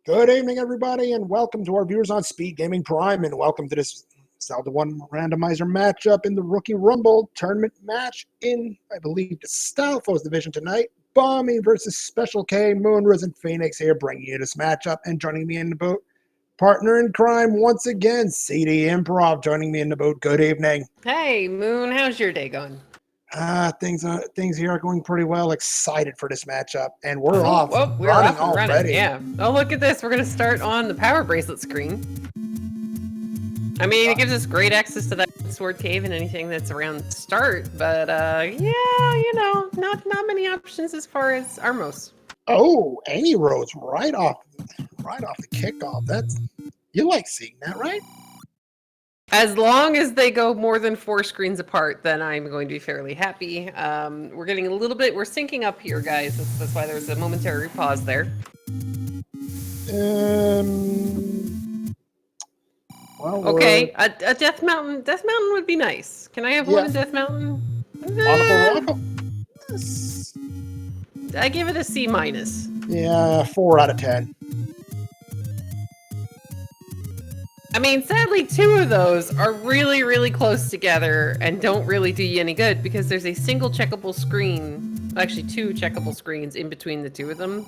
Good evening, everybody, and welcome to our viewers on SpeedGaming Prime, and welcome to this Zelda 1 Randomizer matchup in the Rookie Rumble tournament match in, I believe, the Stalfos division tonight. Bommy versus Special K, Moonrise, and Phoenix here bringing you this matchup, and joining me in the boat, partner in crime once again, CD Improv, joining me in the boat. Good evening. Hey, Moon, how's your day going? Things here are going pretty well. Excited for this matchup, and we're We're off and already. running. Yeah. Oh, look at this. We're going to start on the power bracelet screen. I mean, it gives us great access to that sword cave and anything that's around the start, but yeah, you know, not many options as far as Armos. Oh, any roads right off the kickoff. You like seeing that, right? As long as they go more than 4 screens apart, then I'm going to be fairly happy. We're getting a little bit, we're syncing up here, guys. That's why there's a momentary pause there. Well, okay, a Death Mountain. Death Mountain would be nice. Can I have one in Death Mountain? I give it a C-. Yeah, 4 out of 10. I mean, sadly, 2 of those are really, really close together and don't really do you any good because there's a single checkable screen, actually 2 checkable screens in between the 2 of them,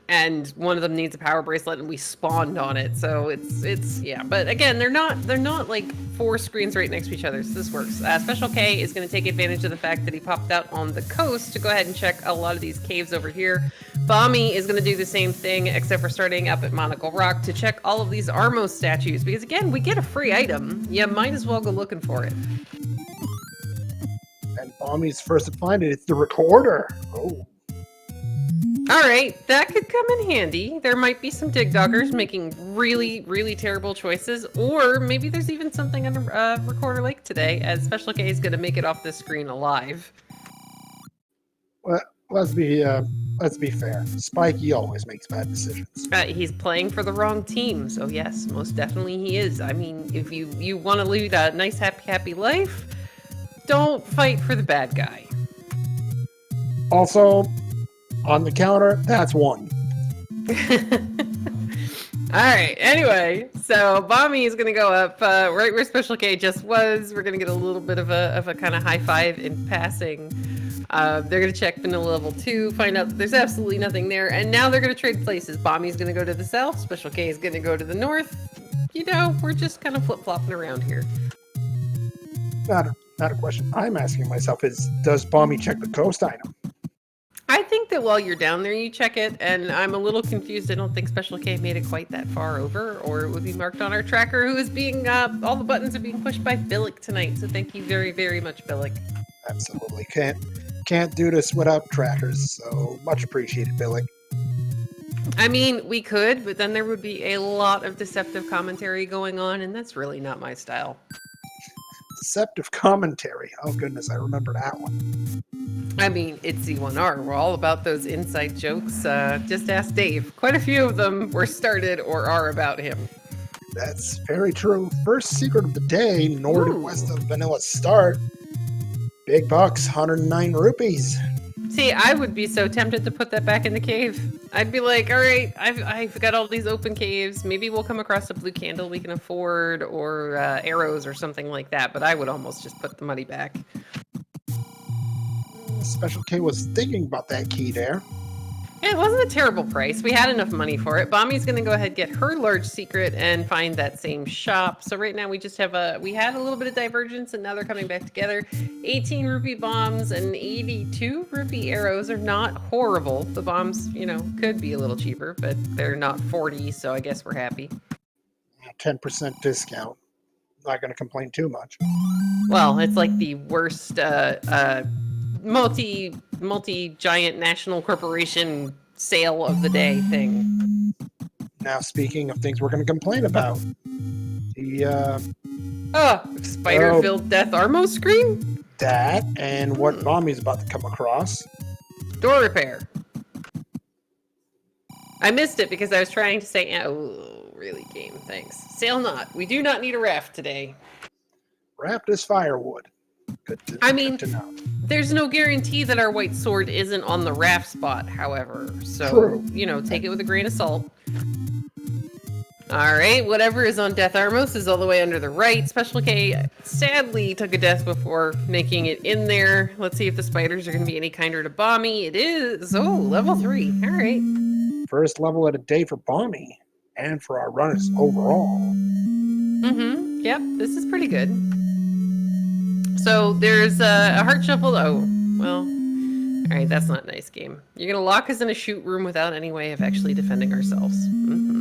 and one of them needs a power bracelet, and we spawned on it, so it's yeah. But again, they're not like 4 screens right next to each other, so this works. Special K is going to take advantage of the fact that he popped out on the coast to go ahead and check a lot of these caves over here. Bommy is going to do the same thing, except for starting up at Monocle Rock to check all of these Armos statues, because again, we get a free item. You might as well go looking for it. And Bommy's first to find it. It's the recorder. Oh. All right, that could come in handy. There might be some dig doggers making really, really terrible choices, or maybe there's even something on Recorder Lake today, as Special K is going to make it off this screen alive. Well, let's be fair. Spikey always makes bad decisions. He's playing for the wrong team, so yes, most definitely he is. I mean, if you want to lead a nice, happy life, don't fight for the bad guy. Also, on the counter, that's 1. All right, anyway, so Bommy is going to go up right where Special K just was. We're going to get a little bit of a kind of high five in passing. They're going to check vanilla level 2, find out that there's absolutely nothing there, and now they're going to trade places. Bommy's going to go to the south, Special K is going to go to the north. You know, we're just kind of flip-flopping around here. Not a question I'm asking myself is, does Bommy check the coast item? I think that while you're down there, you check it, and I'm a little confused. I don't think Special K made it quite that far over, or it would be marked on our tracker, who is being, all the buttons are being pushed by Billick tonight, so thank you very, very much, Billick. Absolutely. Can't do this without trackers, so much appreciated, Billick. I mean, we could, but then there would be a lot of deceptive commentary going on, and that's really not my style. Deceptive commentary. Oh, goodness, I remember that one. I mean, it's Z1R. We're all about those inside jokes. Just ask Dave. Quite a few of them were started or are about him. That's very true. First secret of the day, north and west of Vanilla Start. Big bucks, 109 rupees. See, I would be so tempted to put that back in the cave. I'd be like, all right, I've got all these open caves. Maybe we'll come across a blue candle we can afford, or arrows or something like that. But I would almost just put the money back. Special K was thinking about that key there. Yeah, it wasn't a terrible price. We had enough money for it. Bommy's going to go ahead and get her large secret and find that same shop. So right now we just have we had a little bit of divergence, and now they're coming back together. 18 rupee bombs and 82 rupee arrows are not horrible. The bombs, you know, could be a little cheaper, but they're not 40, so I guess we're happy. 10% discount. Not going to complain too much. Well, it's like the worst multi-giant national corporation sale of the day thing. Now, speaking of things we're going to complain about, the spider-filled Death Armo screen? That, and what Bommy's about to come across. Door repair. I missed it because I was trying to say, oh, really, game, thanks. Sail not. We do not need a raft today. Raft is firewood. Good to know. There's no guarantee that our white sword isn't on the raft spot, however. So, True. You know, take it with a grain of salt. All right, whatever is on Death Armos is all the way under the right. Special K sadly took a death before making it in there. Let's see if the spiders are going to be any kinder to Bommy. It is. Oh, level 3. All right. First level of the day for Bommy and for our runners overall. Mm-hmm. Yep, this is pretty good. So there's a heart shuffle. Oh, well. All right, that's not a nice game. You're going to lock us in a shoot room without any way of actually defending ourselves. Mm-hmm.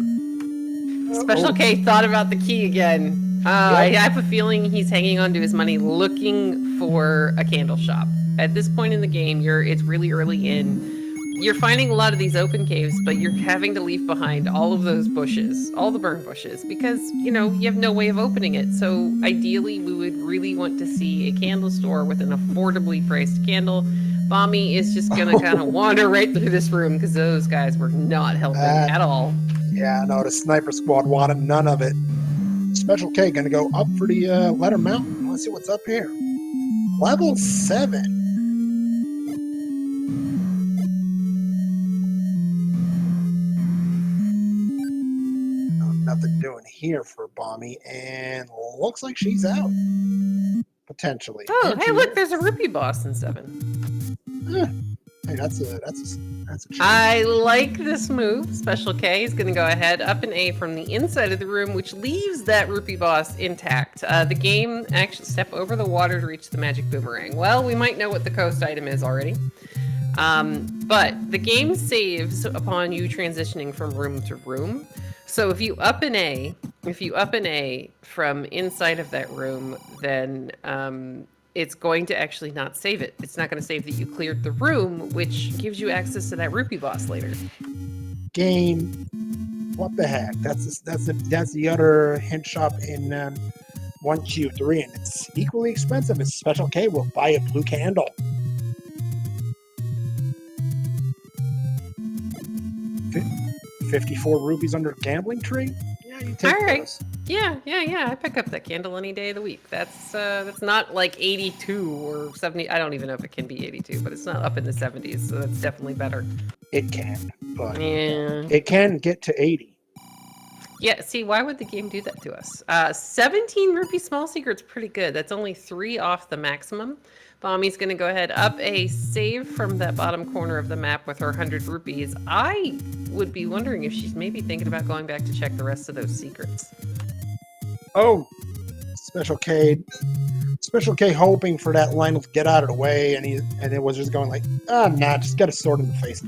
Special K thought about the key again. I have a feeling he's hanging on to his money looking for a candle shop. At this point in the game, it's really early in. You're finding a lot of these open caves, but you're having to leave behind all of those bushes, all the burn bushes, because, you have no way of opening it. So ideally, we would really want to see a candle store with an affordably priced candle. Bommy is just going to kind of wander right through this room because those guys were not helping at all. Yeah, no, the sniper squad wanted none of it. Special K going to go up for the Letter Mountain. Let's see what's up here. Level 7. Nothing doing here for Bommy, and looks like she's out. Potentially. Oh, hey, look, there's a rupee boss in 7. Hey, that's a I like this move. Special K is going to go ahead up an A from the inside of the room, which leaves that rupee boss intact. The game actually step over the water to reach the magic boomerang. Well, we might know what the coast item is already. But the game saves upon you transitioning from room to room. So if you up an A from inside of that room, then it's going to actually not save it. It's not going to save that you cleared the room, which gives you access to that rupee boss later. Game, what the heck? That's the other hint shop in 1Q3, and it's equally expensive as Special K will buy a blue candle. $54 rupees under a gambling tree? Yeah, you take those. Yeah. I pick up that candle any day of the week. That's not like 82 or 70. I don't even know if it can be 82, but it's not up in the 70s, so that's definitely better. It can, but yeah. It can get to 80. Yeah, see, why would the game do that to us? 17 rupee small secret's pretty good. That's only 3 off the maximum. Bommy's going to go ahead up a save from that bottom corner of the map with her 100 rupees. I would be wondering if she's maybe thinking about going back to check the rest of those secrets. Oh, Special K hoping for that line to get out of the way, and it was just going like, just get a sword in the face.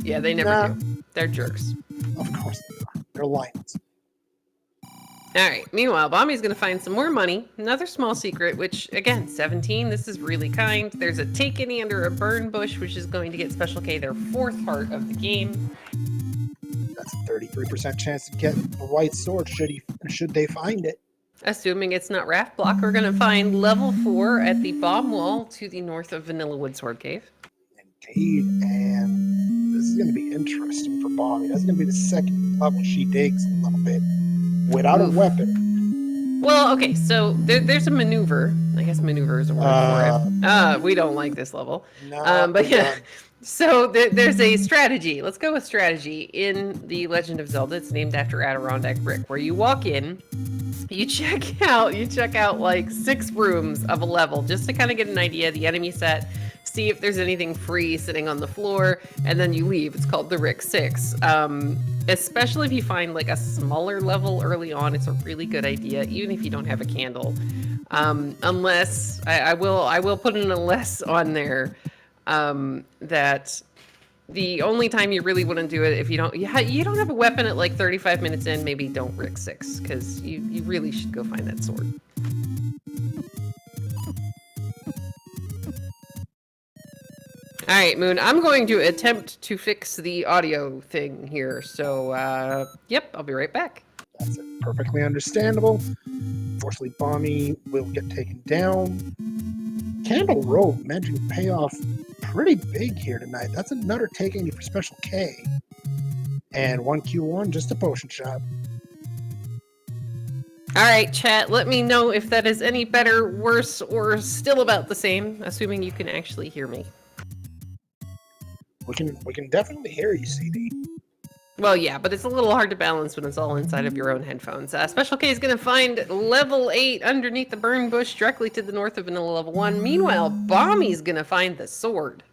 Yeah, they never do. They're jerks. Of course they are. They're lions. All right. Meanwhile, Bommy's going to find some more money. Another small secret, which, again, 17. This is really kind. There's a take any under a burn bush, which is going to get Special K their 4th heart of the game. That's a 33% chance to get a white sword should they find it. Assuming it's not Raft Block, we're going to find level 4 at the bomb wall to the north of Vanilla Wood Sword Cave. Indeed, and this is going to be interesting for Bommy. That's going to be the 2nd level she digs a little bit. Without a weapon. Well, okay, so there's a maneuver. I guess maneuver is a word for it. We don't like this level. No, but yeah. So there's a strategy. Let's go with strategy in The Legend of Zelda. It's named after Adirondack Brick, where you walk in, you check out like 6 rooms of a level just to kind of get an idea of the enemy set, see if there's anything free sitting on the floor, and then you leave. It's called the Rick 6. Especially if you find like a smaller level early on, it's a really good idea, even if you don't have a candle. Unless I will put an unless on there, that the only time you really wouldn't do it if you don't have a weapon at like 35 minutes in, maybe don't Rick 6, because you really should go find that sword. All right, Moon, I'm going to attempt to fix the audio thing here. So, yep, I'll be right back. That's perfectly understandable. Unfortunately, Bommy will get taken down. Candle Rope mentioned payoff pretty big here tonight. That's another taking for Special K. And 1Q1, just a potion shop. All right, chat, let me know if that is any better, worse, or still about the same, assuming you can actually hear me. We can definitely hear you, CD. Well, yeah, but it's a little hard to balance when it's all inside of your own headphones. Special K is going to find level 8 underneath the burn bush directly to the north of vanilla level 1. Meanwhile, Bommy's going to find the sword.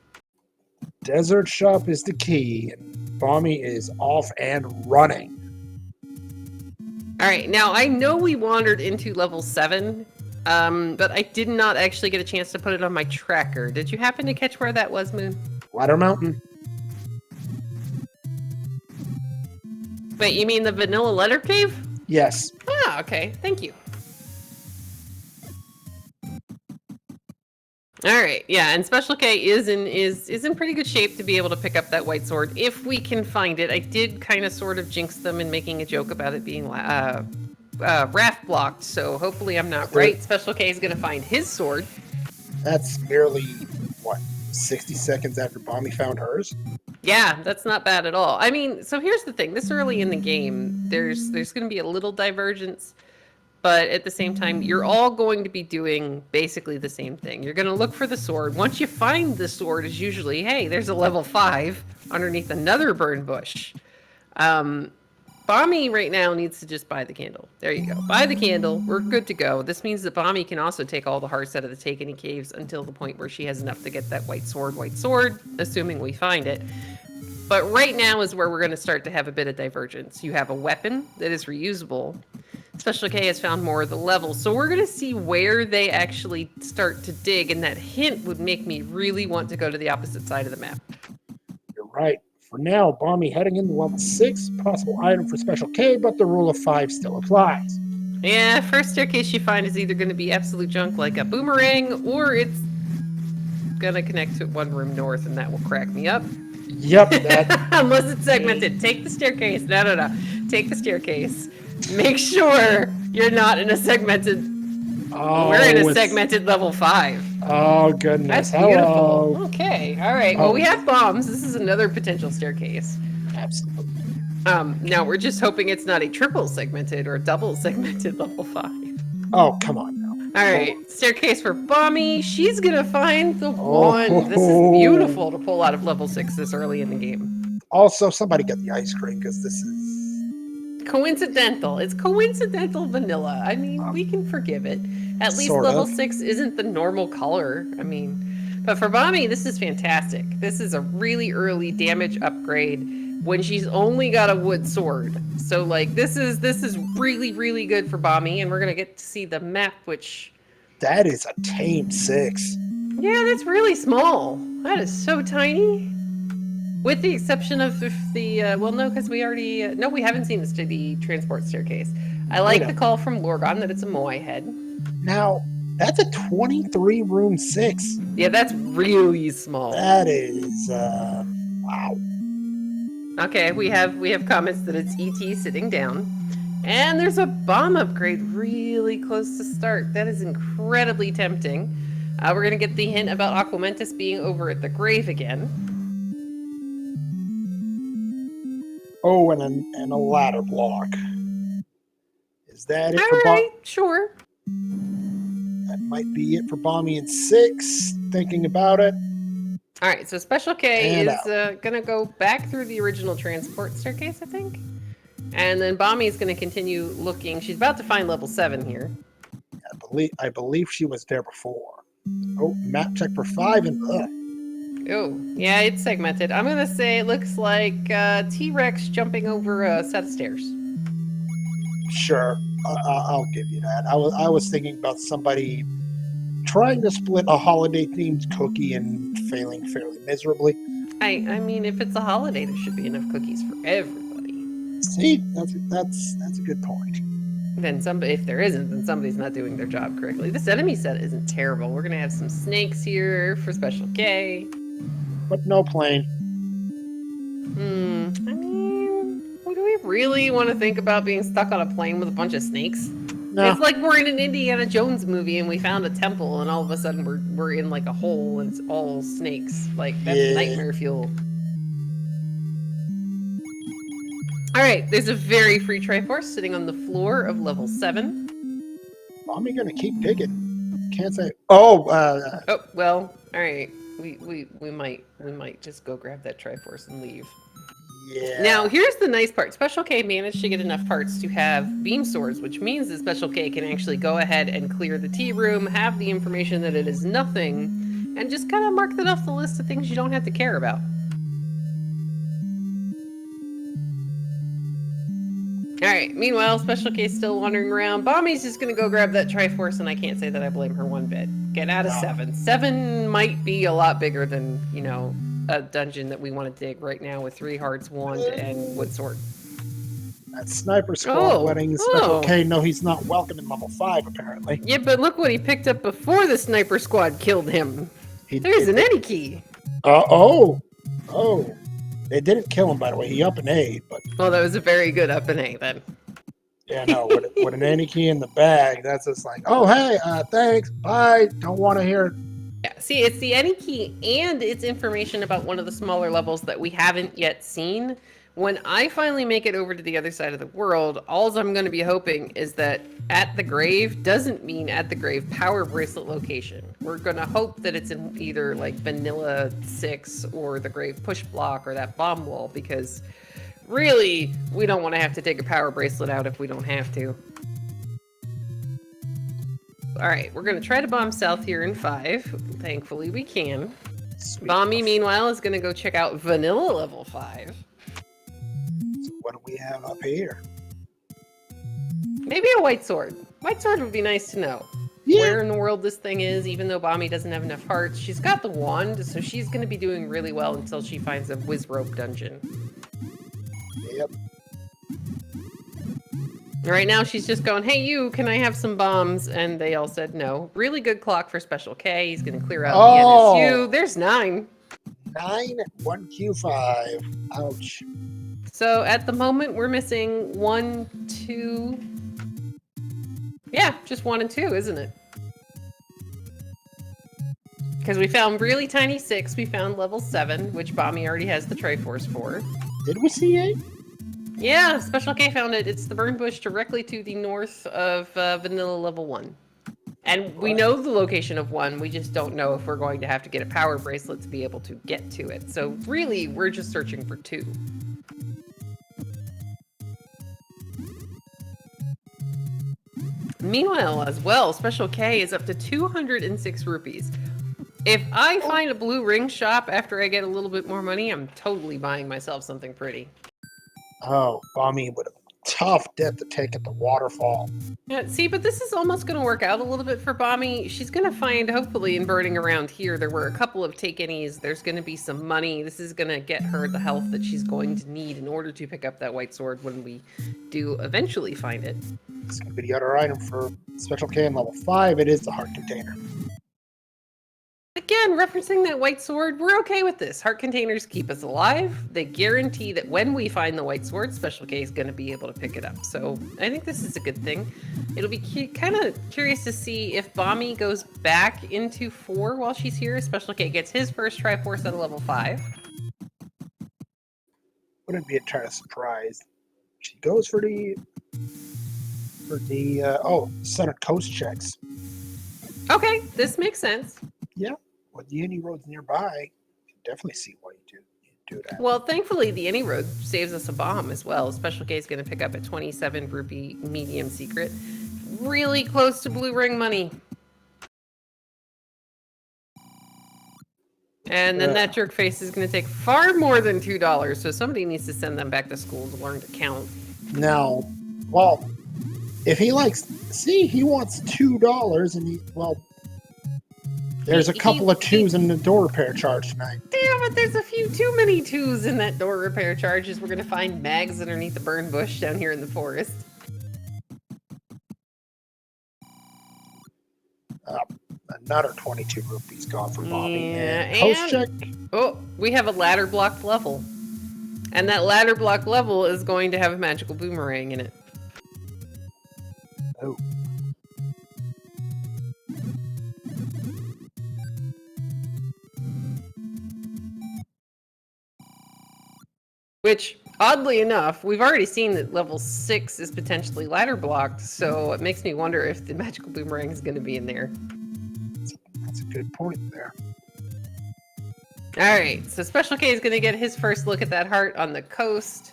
Desert Shop is the key, and Bommy is off and running. All right, now I know we wandered into level 7, but I did not actually get a chance to put it on my tracker. Did you happen to catch where that was, Moon? Ladder Mountain. Wait, you mean the vanilla letter cave? Yes. Ah, okay. Thank you. All right, yeah, and Special K is in pretty good shape to be able to pick up that white sword if we can find it. I did kind of sort of jinx them in making a joke about it being raft blocked, so hopefully I'm not right. Special K is going to find his sword. That's merely, what, 60 seconds after Bommy found hers? Yeah, that's not bad at all. I mean, so here's the thing. This early in the game, there's going to be a little divergence, but at the same time, you're all going to be doing basically the same thing. You're going to look for the sword. Once you find the sword, is usually, hey, there's a level 5 underneath another burn bush. Bommy right now needs to just buy the candle. There you go. Buy the candle. We're good to go. This means that Bommy can also take all the hearts out of the Take Any Caves until the point where she has enough to get that white sword, assuming we find it. But right now is where we're going to start to have a bit of divergence. You have a weapon that is reusable. Special K has found more of the levels, so we're going to see where they actually start to dig, and that hint would make me really want to go to the opposite side of the map. You're right. For now, Bommy heading into level 6, possible item for Special K, but the rule of 5 still applies. Yeah, first staircase you find is either going to be absolute junk like a boomerang, or it's going to connect to one room north, and that will crack me up. Yep, that... Unless it's segmented. Take the staircase. No. Take the staircase. Make sure you're not in a segmented... Oh, we're in a segmented level 5. Oh, goodness. That's beautiful. Hello. Okay, all right. Well, we have bombs. This is another potential staircase. Absolutely. Now, we're just hoping it's not a triple segmented or a double segmented level 5. Oh, come on now. All right, staircase for Bommy. She's going to find the one. This is beautiful to pull out of level 6 this early in the game. Also, somebody get the ice cream, because this is... Coincidental. It's coincidental vanilla. I mean, we can forgive it. At least Sort level of. 6 isn't the normal color. I mean, but for Bommy, this is fantastic. This is a really early damage upgrade when she's only got a wood sword. So like this is really, really good for Bommy, and we're gonna get to see the map, which... That is a tame 6. Yeah, that's really small. That is so tiny. With the exception of if the, well, no, because we already, no, we haven't seen the transport staircase. I like the call from Lorgon that it's a Moai head. Now, that's a 23-room 6. Yeah, that's really small. That is, wow. Okay, we have comments that it's ET sitting down. And there's a bomb upgrade really close to start. That is incredibly tempting. We're going to get the hint about Aquamentus being over at the grave again. Oh, and a ladder block. Is that it All for right, sure. That might be it for Bommy in 6. Thinking about it. All right, so Special K And is going to go back through the original transport staircase, I think. And then Bommy is going to continue looking. She's about to find level 7 here. I believe she was there before. Oh, map check for 5 and Oh, yeah, it's segmented. I'm going to say it looks like T-Rex jumping over a set of stairs. Sure, I'll give you that. I was thinking about somebody trying to split a holiday-themed cookie and failing fairly miserably. I mean, if it's a holiday, there should be enough cookies for everybody. See, that's a good point. Then if there isn't, then somebody's not doing their job correctly. This enemy set isn't terrible. We're going to have some snakes here for Special K. But no plane. I mean, do we really want to think about being stuck on a plane with a bunch of snakes? No. It's like we're in an Indiana Jones movie and we found a temple and all of a sudden we're in like a hole and it's all snakes. Like, that's nightmare fuel. Alright, there's a very free Triforce sitting on the floor of level 7. I'm gonna keep digging. Can't say. Oh, oh, well, alright. We might just go grab that Triforce and leave. Yeah. Now, here's the nice part. Special K managed to get enough parts to have beam swords, which means that Special K can actually go ahead and clear the tea room, have the information that it is nothing, and just kind of mark that off the list of things you don't have to care about. Alright, meanwhile, Special K is still wandering around. Bommy's just gonna go grab that Triforce, and I can't say that I blame her one bit. Get out of 7. 7 might be a lot bigger than, you know, a dungeon that we want to dig right now with 3 hearts, wand, and wood sword. That sniper squad letting Special K know he's not welcome in level 5, apparently. Yeah, but look what he picked up before the sniper squad killed him. There's an any key. Oh. They didn't kill him, by the way. He up and A'd, but... Well, that was a very good up and A, then. Yeah, no, with an any key in the bag, that's just like, oh, hey, thanks, bye, don't want to hear it. Yeah, see, it's the any key, and it's information about one of the smaller levels that we haven't yet seen. When I finally make it over to the other side of the world, all I'm going to be hoping is that at the grave doesn't mean at the grave power bracelet location. We're going to hope that it's in either like vanilla 6 or the grave push block or that bomb wall, because really, we don't want to have to take a power bracelet out if we don't have to. Alright, we're going to try to bomb south here in 5. Thankfully, we can. Sweet. Bommy, meanwhile, is going to go check out vanilla level 5. So what do we have up here? Maybe a white sword. White sword would be nice to know. Yeah. Where in the world this thing is, even though Bommy doesn't have enough hearts. She's got the wand, so she's going to be doing really well until she finds a whiz rope dungeon. Yep. Right now, she's just going, hey, you, can I have some bombs? And they all said no. Really good clock for Special K. He's going to clear out the NSU. There's 9. 9, 1Q5. Ouch. So at the moment, we're missing 1, 2... Yeah, just 1 and 2, isn't it? Because we found really tiny 6. We found level 7, which Bommy already has the Triforce for. Did we see 8? Yeah, Special K found it. It's the burn bush directly to the north of vanilla level 1. And we know the location of 1. We just don't know if we're going to have to get a power bracelet to be able to get to it. So really, we're just searching for 2. Meanwhile, as well, Special K is up to 206 rupees. If I find a blue ring shop after I get a little bit more money, I'm totally buying myself something pretty. Oh, Bommy with a tough debt to take at the waterfall. Yeah, see, but this is almost going to work out a little bit for Bommy. She's going to find, hopefully, in burning around here, there were a couple of take-any's. There's going to be some money. This is going to get her the health that she's going to need in order to pick up that white sword when we do eventually find it. It's going to be the other item for Special K in level 5. It is the heart container. Again, referencing that white sword, we're okay with this. Heart containers keep us alive. They guarantee that when we find the white sword, Special K is going to be able to pick it up. So I think this is a good thing. It'll be kind of curious to see if Bommy goes back into 4 while she's here. Special K gets his first Triforce at a level 5. Wouldn't be a kind of surprise. She goes for the center coast checks. Okay, this makes sense. Yeah, with the any roads nearby, you can definitely see why you do that. Well, thankfully, the any road saves us a bomb as well. Special K is going to pick up a 27 rupee medium secret. Really close to blue ring money. And then that jerk face is going to take far more than $2, so somebody needs to send them back to school to learn to count. Now, well, if he likes, see, he wants $2, and there's a couple of 2s in the door repair charge tonight. Damn it, there's a few too many 2s in that door repair charges. We're going to find mags underneath the burn bush down here in the forest. Another 22 rupees gone from Bobby. Yeah, and coast check. Oh, we have a ladder blocked level. And that ladder block level is going to have a magical boomerang in it. Oh. Which, oddly enough, we've already seen that level 6 is potentially ladder blocked, so it makes me wonder if the magical boomerang is going to be in there. That's a good point there. All right, so Special K is going to get his first look at that heart on the coast.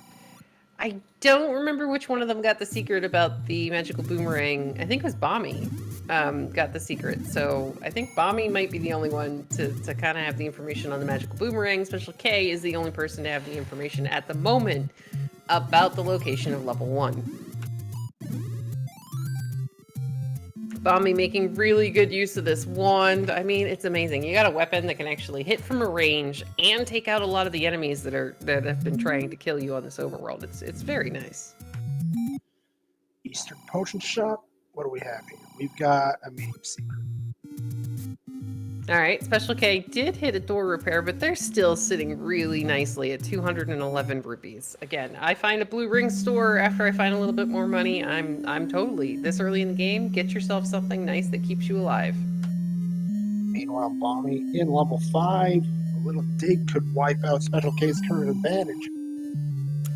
I don't remember which one of them got the secret about the magical boomerang. I think it was Bommy got the secret. So I think Bommy might be the only one to kind of have the information on the magical boomerang. Special K is the only person to have the information at the moment about the location of level 1. Bommy making really good use of this wand. I mean, it's amazing. You got a weapon that can actually hit from a range and take out a lot of the enemies that have been trying to kill you on this overworld. It's very nice. Eastern Potion Shop. What do we have here? We've got a medium secret. All right, Special K did hit a door repair, but they're still sitting really nicely at 211 rupees. Again, I find a blue ring store after I find a little bit more money. I'm totally, this early in the game, get yourself something nice that keeps you alive. Meanwhile, Bommy in level 5. A little dig could wipe out Special K's current advantage.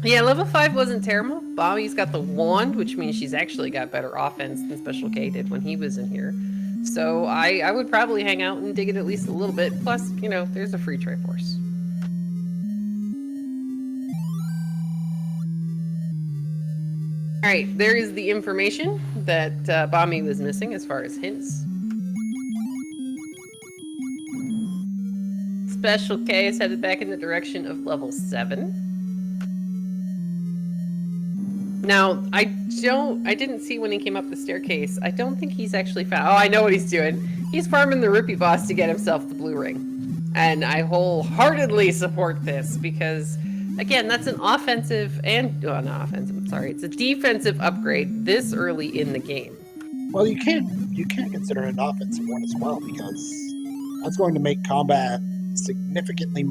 Yeah, level 5 wasn't terrible. Bommy's got the wand, which means she's actually got better offense than Special K did when he was in here. So I would probably hang out and dig it at least a little bit. Plus, you know, there's a free Triforce. All right, there is the information that Bommy was missing as far as hints. Special K is headed back in the direction of level 7. Now, I didn't see when he came up the staircase. I don't think he's actually found... Oh, I know what he's doing. He's farming the rupee boss to get himself the blue ring. And I wholeheartedly support this because, again, that's an offensive and... Oh, not offensive, I'm sorry. It's a defensive upgrade this early in the game. Well, you can't consider it an offensive one as well because that's going to make combat significantly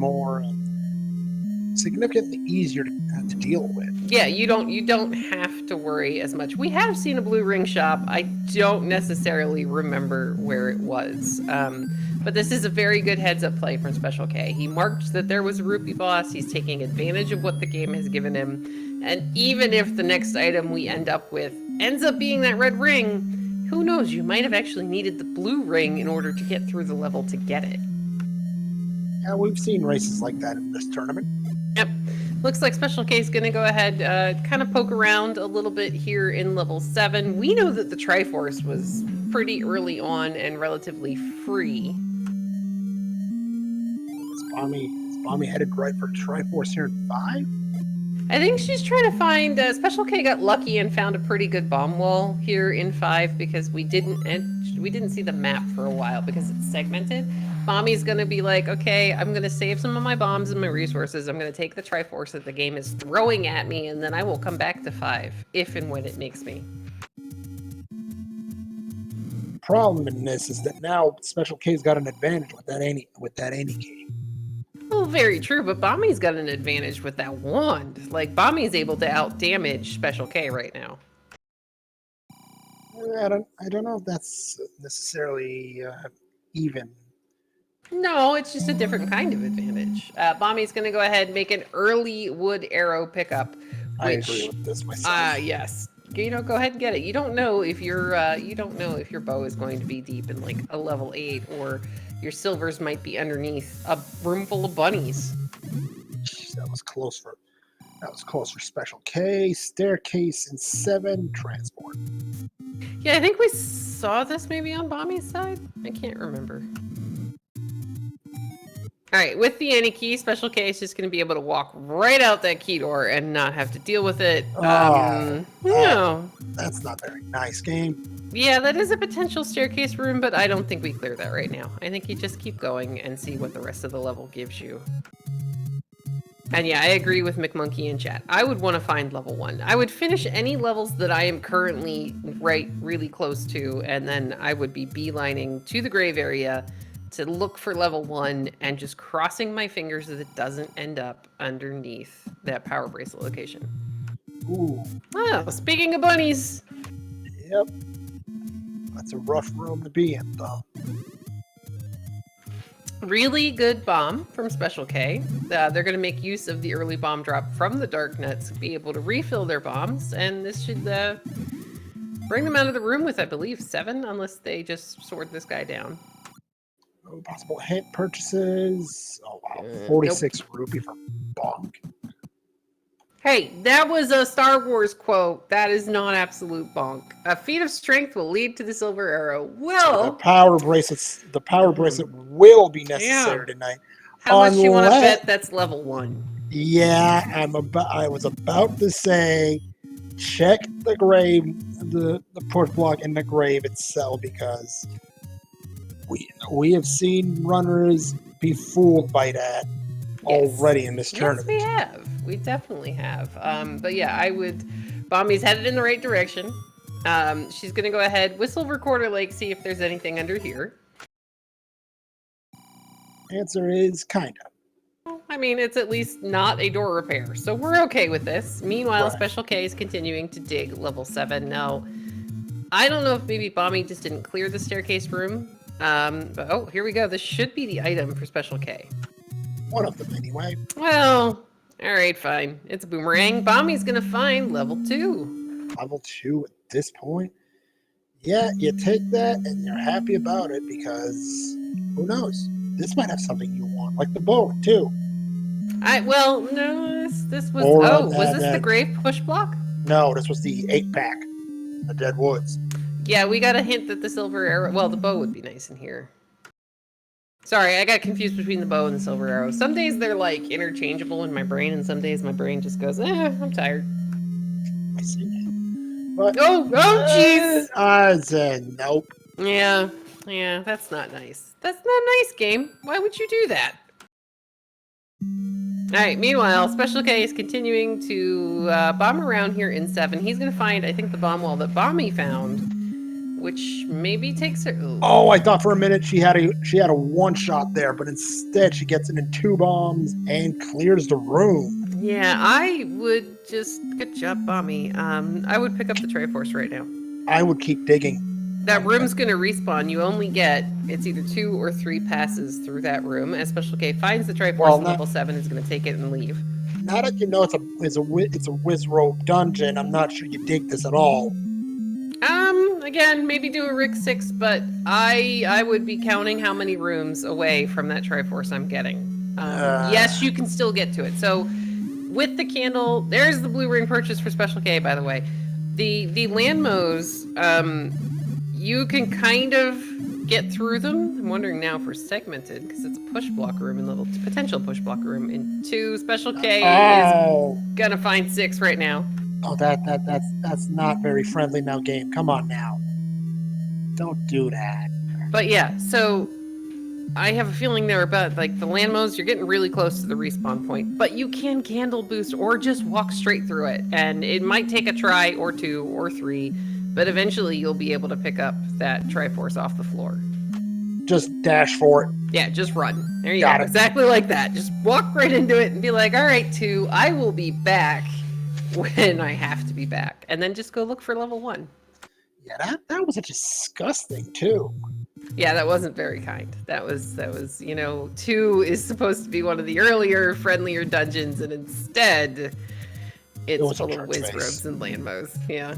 easier to deal with. Yeah, you don't have to worry as much. We have seen a blue ring shop. I don't necessarily remember where it was. But this is a very good heads-up play from Special K. He marked that there was a rupee boss. He's taking advantage of what the game has given him. And even if the next item we end up with ends up being that red ring, who knows? You might have actually needed the blue ring in order to get through the level to get it. Yeah, we've seen races like that in this tournament. Yep. Looks like Special K is going to go ahead, kind of poke around a little bit here in level 7. We know that the Triforce was pretty early on and relatively free. Is Bommy headed right for Triforce here in 5? I think she's trying to find... Special K got lucky and found a pretty good bomb wall here in 5 because we didn't see the map for a while because it's segmented. Bommy's going to be like, okay, I'm going to save some of my bombs and my resources. I'm going to take the Triforce that the game is throwing at me, and then I will come back to 5, if and when it makes me. Problem in this is that now Special K's got an advantage with that any game. Well, very true, but Bommy's got an advantage with that wand. Like, Bommy's able to out-damage Special K right now. I don't know if that's necessarily even. No, it's just a different kind of advantage. Bommy's going to go ahead and make an early wood arrow pickup. I agree with this myself. Yes. You know, go ahead and get it. You don't know if your bow is going to be deep in like a level 8, or your silvers might be underneath a room full of bunnies. That was close for Special K. Staircase in 7. Transport. Yeah, I think we saw this maybe on Bommy's side. I can't remember. All right, with the any key, Special K is just going to be able to walk right out that key door and not have to deal with it. No. That's not very nice, game. Yeah, that is a potential staircase room, but I don't think we clear that right now. I think you just keep going and see what the rest of the level gives you. And yeah, I agree with McMonkey in chat. I would want to find level 1. I would finish any levels that I am currently really close to, and then I would be beelining to the grave area to look for level 1 and just crossing my fingers that it doesn't end up underneath that power bracelet location. Ooh. Oh, speaking of bunnies. Yep. That's a rough room to be in, though. Really good bomb from Special K. They're going to make use of the early bomb drop from the Dark Nuts to be able to refill their bombs, and this should bring them out of the room with, I believe, 7, unless they just sword this guy down. Oh, possible hit purchases. Oh, wow. Nope. 46 rupee for bonk. Hey, that was a Star Wars quote. That is not absolute bonk. A feat of strength will lead to the silver arrow. The Well, power bracelets. The power bracelet will be necessary tonight. how much do you want to bet that's level 1? Yeah, I was about to say, check the grave, the push block in the grave itself, because we have seen runners be fooled by that already in this tournament. Yes, we have. We definitely have. But yeah, I would. Bommy's headed in the right direction. She's gonna go ahead, whistle Recorder Lake, see if there's anything under here. Answer is kinda. I mean, it's at least not a door repair, so we're okay with this. Meanwhile, Right. Special K is continuing to dig level 7. Now, I don't know if maybe Bommy just didn't clear the staircase room. But oh, here we go. This should be the item for Special K. One of them, anyway. Well, all right, fine. It's a boomerang. Bommy's gonna find level 2. Level 2 at this point. Yeah, you take that and you're happy about it, because who knows? This might have something you want, like the bow too. Well, no, this was. Or, was this the grave push block? No, this was the 8-pack, the Dead Woods. Yeah, we got a hint that the silver arrow. Well, the bow would be nice in here. Sorry, I got confused between the bow and the silver arrow. Some days they're like interchangeable in my brain, and some days my brain just goes, I'm tired. I see. But jeez. I said nope. Yeah, that's not nice. That's not nice, game. Why would you do that? Alright, meanwhile, Special K is continuing to bomb around here in 7. He's gonna find, I think, the bomb wall that Bommy found, which maybe takes her... Ooh. Oh, I thought for a minute she had a one-shot there, but instead she gets it in 2 bombs and clears the room. Yeah, I would just... Good job, Bommy. I would pick up the Triforce right now. I would keep digging. That room's gonna respawn. You only get, it's either 2 or 3 passes through that room. As Special K finds the Triforce in level 7, is gonna take it and leave. Now that you know it's a Wizrobe dungeon, I'm not sure you dig this at all. Again, maybe do a Rick 6, but I would be counting how many rooms away from that Triforce I'm getting. Yes, you can still get to it. So, with the candle, there's the blue ring purchase for Special K, by the way. The Landmos, you can kind of get through them. I'm wondering now for segmented, because it's a push block room and little potential push block room. And 2, Special K is gonna find 6 right now. Oh, that's not very friendly now, game. Come on now. Don't do that. But yeah, so I have a feeling they're about, like, the Landmos, you're getting really close to the respawn point, but you can candle boost or just walk straight through it. And it might take a try or 2 or 3, but eventually you'll be able to pick up that Triforce off the floor. Just dash for it. Yeah, just run. There you go. Exactly like that. Just walk right into it and be like, all right, 2, I will be back when I have to be back. And then just go look for level 1. Yeah, that was a disgusting too. Yeah, that wasn't very kind. That was, 2 is supposed to be one of the earlier, friendlier dungeons, and instead, it's full of Wizrobes and Landmos. Yeah.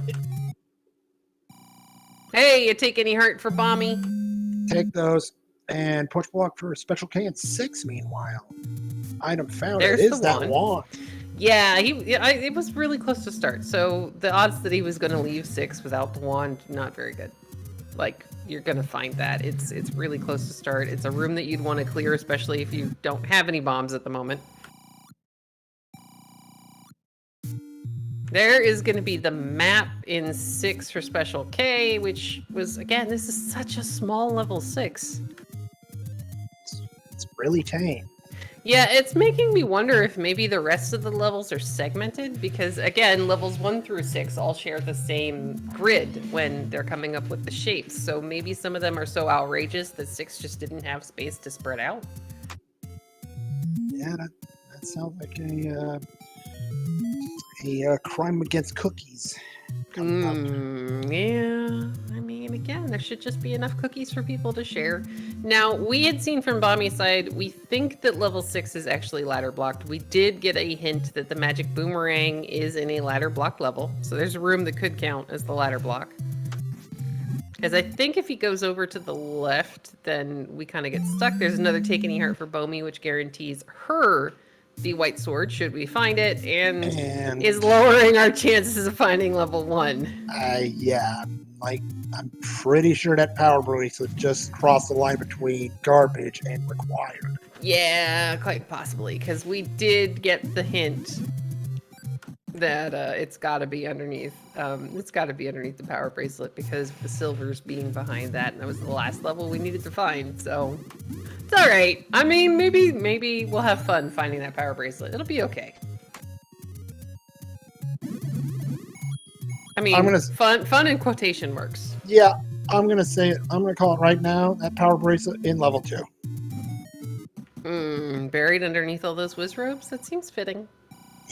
Hey, you take any heart for Bommy? Take those. And push block for Special K and 6, meanwhile. Item found. There's it is the that wand. Yeah, it was really close to start. So the odds that he was going to leave 6 without the wand, not very good. Like, you're going to find that. It's really close to start. It's a room that you'd want to clear, especially if you don't have any bombs at the moment. There is going to be the map in 6 for Special K, which was, again, this is such a small level 6. It's really tame. Yeah, it's making me wonder if maybe the rest of the levels are segmented, because, again, levels 1 through 6 all share the same grid when they're coming up with the shapes. So maybe some of them are so outrageous that 6 just didn't have space to spread out. Yeah, that sounds like a crime against cookies. Yeah, I mean, again, there should just be enough cookies for people to share. Now, we had seen from Bommy's side, we think that level 6 is actually ladder blocked. We did get a hint that the magic boomerang is in a ladder block level, so there's a room that could count as the ladder block. As I think if he goes over to the left, then we kind of get stuck. There's another Take Any Heart for Bommy, which guarantees her the white sword, should we find it, and is lowering our chances of finding level 1. Yeah, I'm pretty sure that power bracelet just crossed the line between garbage and required. Yeah, quite possibly, because we did get the hint that it's got to be underneath. It's got to be underneath the power bracelet because the silver's being behind that, and that was the last level we needed to find. So it's all right. I mean, maybe we'll have fun finding that power bracelet. It'll be okay. I mean, fun in quotation marks. Yeah, I'm gonna say it. I'm gonna call it right now. That power bracelet in level 2. Buried underneath all those whiz robes. That seems fitting.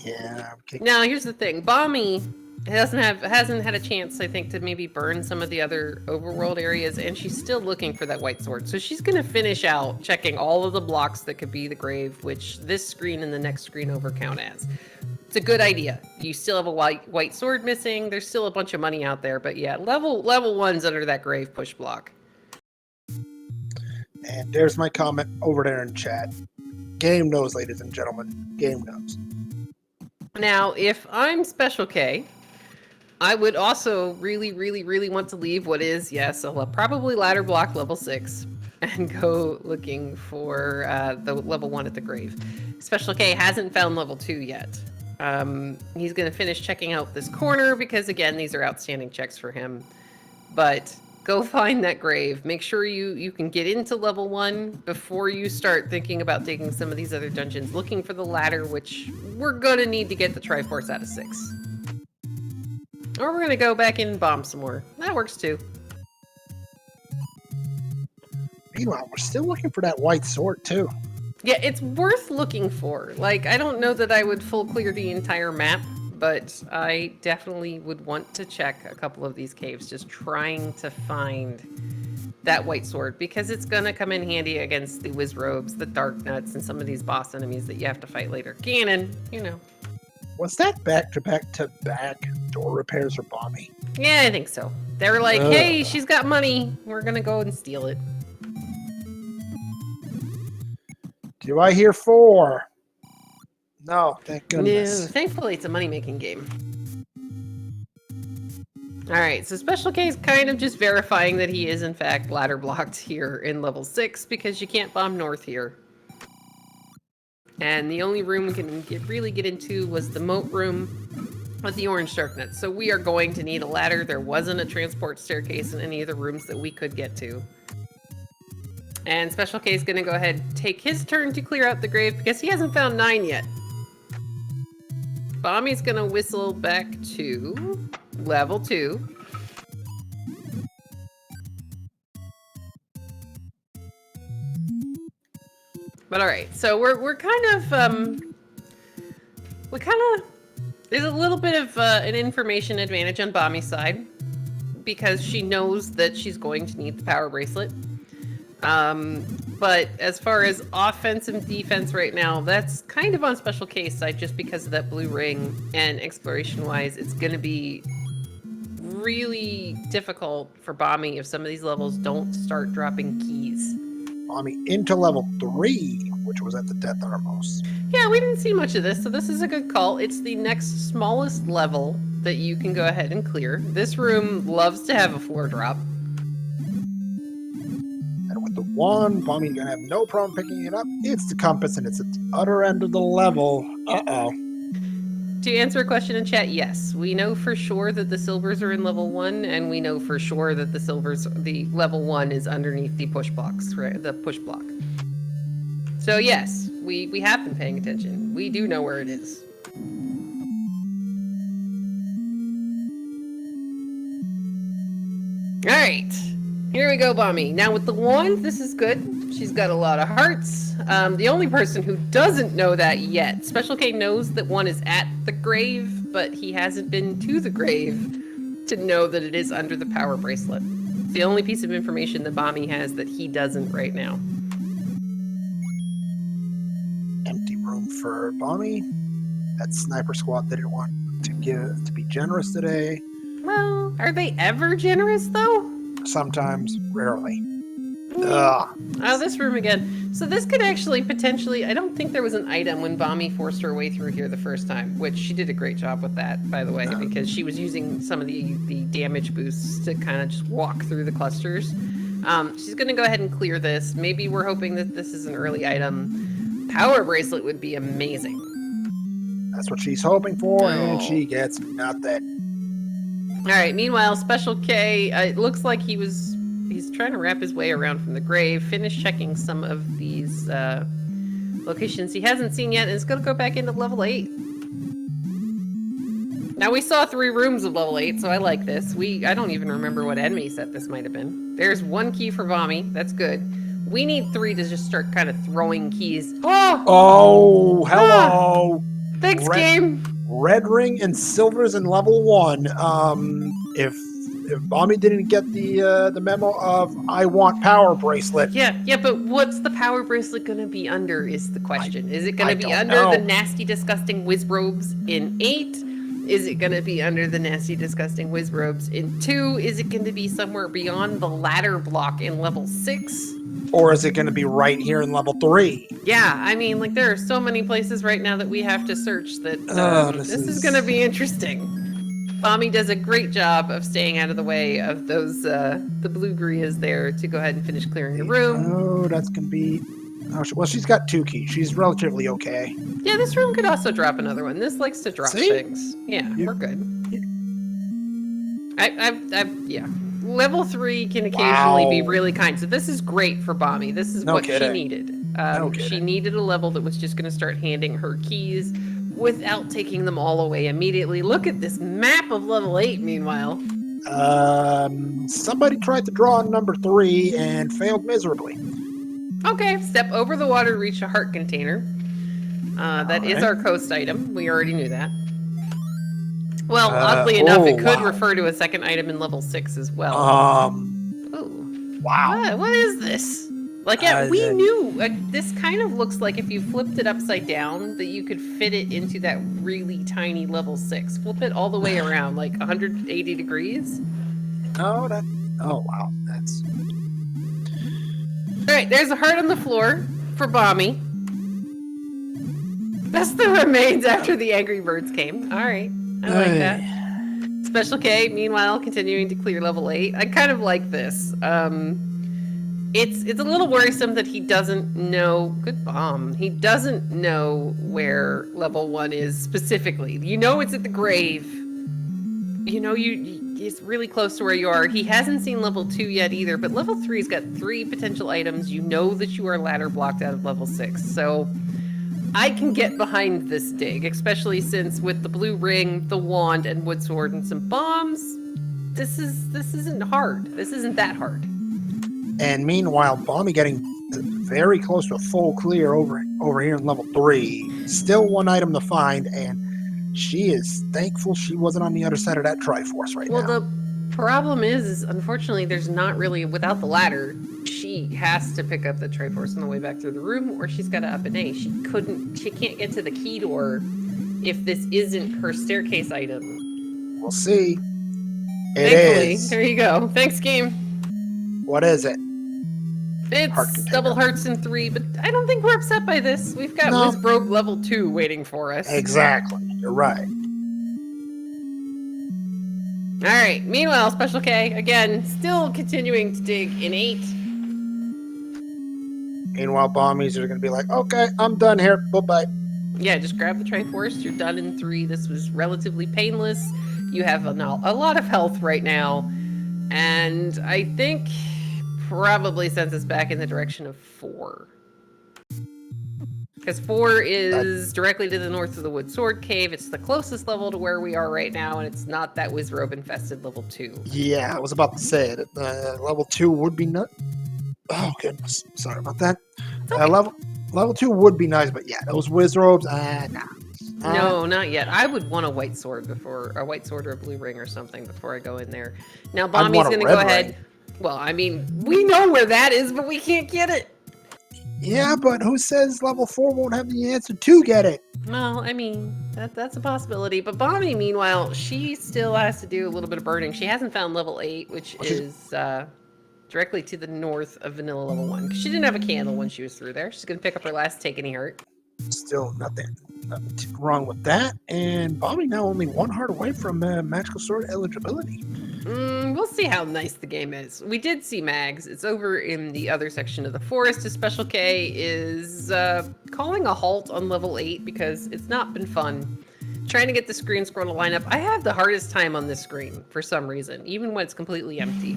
Yeah. Okay. Now, here's the thing. Bommy hasn't had a chance, I think, to maybe burn some of the other overworld areas, and she's still looking for that white sword. So she's going to finish out checking all of the blocks that could be the grave, which this screen and the next screen over count as. It's a good idea. You still have a white sword missing. There's still a bunch of money out there, but yeah, level 1's under that grave push block. And there's my comment over there in chat. Game knows, ladies and gentlemen. Game knows. Now, if I'm Special K, I would also really want to leave what is, yes, probably ladder block level 6 and go looking for the level 1 at the grave. Special K hasn't found level 2 yet. He's going to finish checking out this corner because, again, these are outstanding checks for him. But go find that grave. Make sure you can get into level 1 before you start thinking about taking some of these other dungeons. Looking for the ladder, which we're going to need to get the Triforce out of 6. Or we're going to go back in and bomb some more. That works too. Meanwhile, we're still looking for that white sword too. Yeah, it's worth looking for. Like, I don't know that I would full clear the entire map, but I definitely would want to check a couple of these caves, just trying to find that white sword, because it's going to come in handy against the whiz robes, the dark nuts, and some of these boss enemies that you have to fight later. Ganon, you know. Was that back-to-back door repairs for Bommy? Yeah, I think so. They were like, hey, she's got money. We're going to go and steal it. Do I hear 4? No, thank goodness. No, thankfully it's a money-making game. Alright, so Special K is kind of just verifying that he is in fact ladder blocked here in level 6 because you can't bomb north here. And the only room we can really get into was the moat room with the orange dark nuts. So we are going to need a ladder. There wasn't a transport staircase in any of the rooms that we could get to. And Special K is going to go ahead and take his turn to clear out the grave because he hasn't found 9 yet. Bommy's going to whistle back to level 2. But all right, so we're kind of there's a little bit of an information advantage on Bommy's side because she knows that she's going to need the power bracelet. But as far as offense and defense right now, that's kind of on Special K's side just because of that blue ring, and exploration-wise, it's going to be really difficult for Bommy if some of these levels don't start dropping keys. Bommy into level 3, which was at the Death Armos. Yeah, we didn't see much of this, so this is a good call. It's the next smallest level that you can go ahead and clear. This room loves to have a floor drop. And with the 1, Bommy's gonna have no problem picking it up. It's the compass, and it's at the other end of the level. Uh-oh. To answer a question in chat, yes. We know for sure that the silvers are in level 1, and we know for sure that the level 1 is underneath the push blocks, right? The push block. So yes, we have been paying attention. We do know where it is. Alright. Here we go, Bommy. Now with the 1, this is good. She's got a lot of hearts. The only person who doesn't know that yet, Special K knows that 1 is at the grave, but he hasn't been to the grave to know that it is under the power bracelet. It's the only piece of information that Bommy has that he doesn't right now. Empty room for Bommy. That sniper squad didn't want to be generous today. Well, are they ever generous though? sometimes, rarely. Ugh. Oh, this room again. So this could actually potentially, I don't think there was an item when Bommy forced her way through here the first time, which she did a great job with that, by the way, because she was using some of the damage boosts to kind of just walk through the clusters. She's going to go ahead and clear this. Maybe we're hoping that this is an early item. Power bracelet would be amazing. That's what she's hoping for, and she gets nothing. All right, meanwhile, Special K, it looks like he's trying to wrap his way around from the grave, finish checking some of these locations he hasn't seen yet, and is going to go back into level 8. Now, we saw 3 rooms of level 8, so I like this. I don't even remember what enemy set this might have been. There's 1 key for Bommy. That's good. We need 3 to just start kind of throwing keys. Oh, hello. Thanks, game. Red ring and silvers in level 1. If Bommy didn't get the memo of I want power bracelet. Yeah, but what's the power bracelet gonna be under is the question. Is it gonna be under the nasty, disgusting whiz robes in 8? Is it gonna be under the nasty, disgusting whiz robes in 2? Is it gonna be somewhere beyond the ladder block in level 6? Or is it gonna be right here in level 3? Yeah, I mean, like, there are so many places right now that we have to search that this is gonna be interesting. Bommy does a great job of staying out of the way of those, the blue Grias there to go ahead and finish clearing the room. Oh, that's going to be... Oh, well, she's got 2 keys. She's relatively okay. Yeah, this room could also drop another one. This likes to drop things. Yeah, we're good. Yeah. Level 3 can occasionally be really kind. So this is great for Bommy. This is what she needed. She needed a level that was just going to start handing her keys without taking them all away immediately. Look at this map of level 8, meanwhile. Somebody tried to draw on number 3 and failed miserably. Okay, step over the water to reach a heart container. That is our coast item. We already knew that. Well, oddly enough, it could refer to a second item in level 6 as well. Wow. What is this? Like, yeah, we knew. This kind of looks like if you flipped it upside down, that you could fit it into that really tiny level 6. Flip it all the way around, like 180 degrees. Oh, wow. That's... All right, there's a heart on the floor for Bommy. That's the remains after the angry birds came. All right, I like that. Special K, meanwhile, continuing to clear level 8. I kind of like this. It's a little worrisome that he doesn't know. Good bomb. He doesn't know where level 1 is specifically. You know it's at the grave. You know it's really close to where you are. He hasn't seen level 2 yet either, but level 3's got 3 potential items. You know that you are ladder blocked out of level 6. So I can get behind this dig, especially since with the blue ring, the wand, and wood sword and some bombs, this isn't hard. This isn't that hard. And meanwhile, Bommy getting very close to a full clear over here in level 3. Still 1 item to find, and she is thankful she wasn't on the other side of that Triforce now. Well, the problem is unfortunately, there's not really, without the ladder, she has to pick up the Triforce on the way back through the room, or she's got to up an A. She can't get to the key door if this isn't her staircase item. We'll see. Thankfully, there you go. Thanks, game. What is it? It's double hearts in 3, but I don't think we're upset by this. We've got Wizbroke level 2 waiting for us. Exactly. You're right. All right. Meanwhile, Special K, again, still continuing to dig in 8. Meanwhile, Bommies are going to be like, okay, I'm done here. Bye-bye. Yeah, just grab the Triforce. You're done in 3. This was relatively painless. You have a lot of health right now. And I think probably sends us back in the direction of 4. Because 4 is directly to the north of the Wood Sword Cave. It's the closest level to where we are right now, and it's not that Wizrobe infested level 2. Yeah, I was about to say it. Level 2 would be not. Oh goodness, sorry about that. Okay. Level 2 would be nice, but yeah, those Wizrobes, nah. No, not yet. I would want a white sword or a blue ring or something before I go in there. Now, Bommy's going to go ahead. Well, I mean, we know where that is, but we can't get it. Yeah, but who says level 4 won't have the answer to get it? Well, I mean, that's a possibility. But Bommy, meanwhile, she still has to do a little bit of burning. She hasn't found level 8, which is directly to the north of vanilla level 1. 'Cause she didn't have a candle when she was through there. She's gonna pick up her last take any heart. Still nothing wrong with that. And Bobby now only 1 heart away from magical sword eligibility. We'll see how nice the game is. We did see Mags. It's over in the other section of the forest. A Special K is calling a halt on level 8 because it's not been fun. Trying to get the screen scroll to line up. I have the hardest time on this screen for some reason, even when it's completely empty.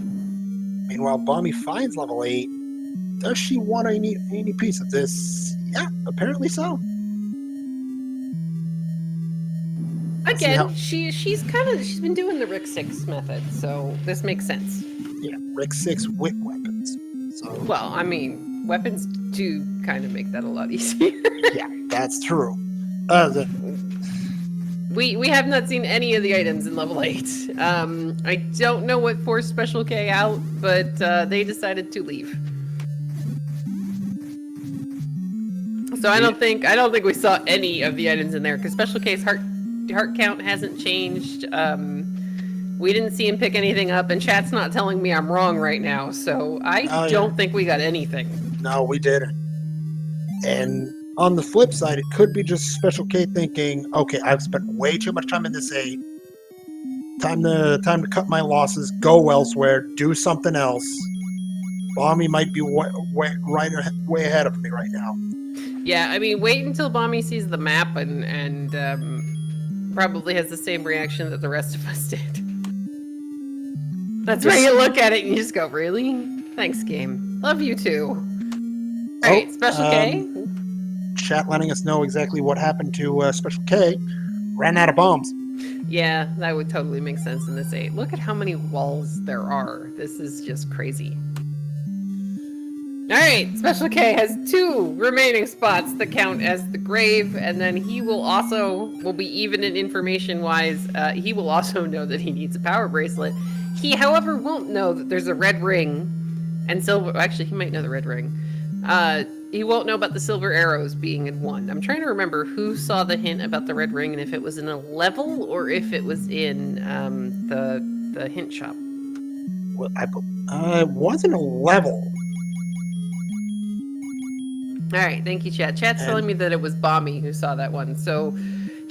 Meanwhile, Bommy finds level 8. Does she want any piece of this? Yeah, apparently so. Again, she's been doing the Rick 6 method, so this makes sense. Yeah, Rick 6 with weapons. So well, I mean, weapons do kind of make that a lot easier. Yeah, that's true. We have not seen any of the items in level 8. I don't know what forced Special K out, but they decided to leave. So I don't think we saw any of the items in there because Special K's heart count hasn't changed. We didn't see him pick anything up, and chat's not telling me I'm wrong right now, so I don't think we got anything. No, we didn't. And on the flip side, it could be just Special K thinking, okay, I've spent way too much time in this 8. Time to cut my losses, go elsewhere, do something else. Bommy might be way ahead of me right now. Yeah, I mean, wait until Bommy sees the map and probably has the same reaction that the rest of us did. That's where you look at it and you just go, really? Thanks, game. Love you too. All right, Special K. Chat letting us know exactly what happened to Special K. Ran out of bombs. Yeah, that would totally make sense in this 8. Look at how many walls there are. This is just crazy. All right, Special K has 2 remaining spots that count as the grave, and then he will be even in information-wise. He will also know that he needs a power bracelet. He, however, won't know that there's a red ring and silver. Actually, he might know the red ring. He won't know about the silver arrows being in 1. I'm trying to remember who saw the hint about the red ring and if it was in a level or if it was in the hint shop. Well, it wasn't a level. All right, thank you, chat. Chat's telling me that it was Bommy who saw that one. So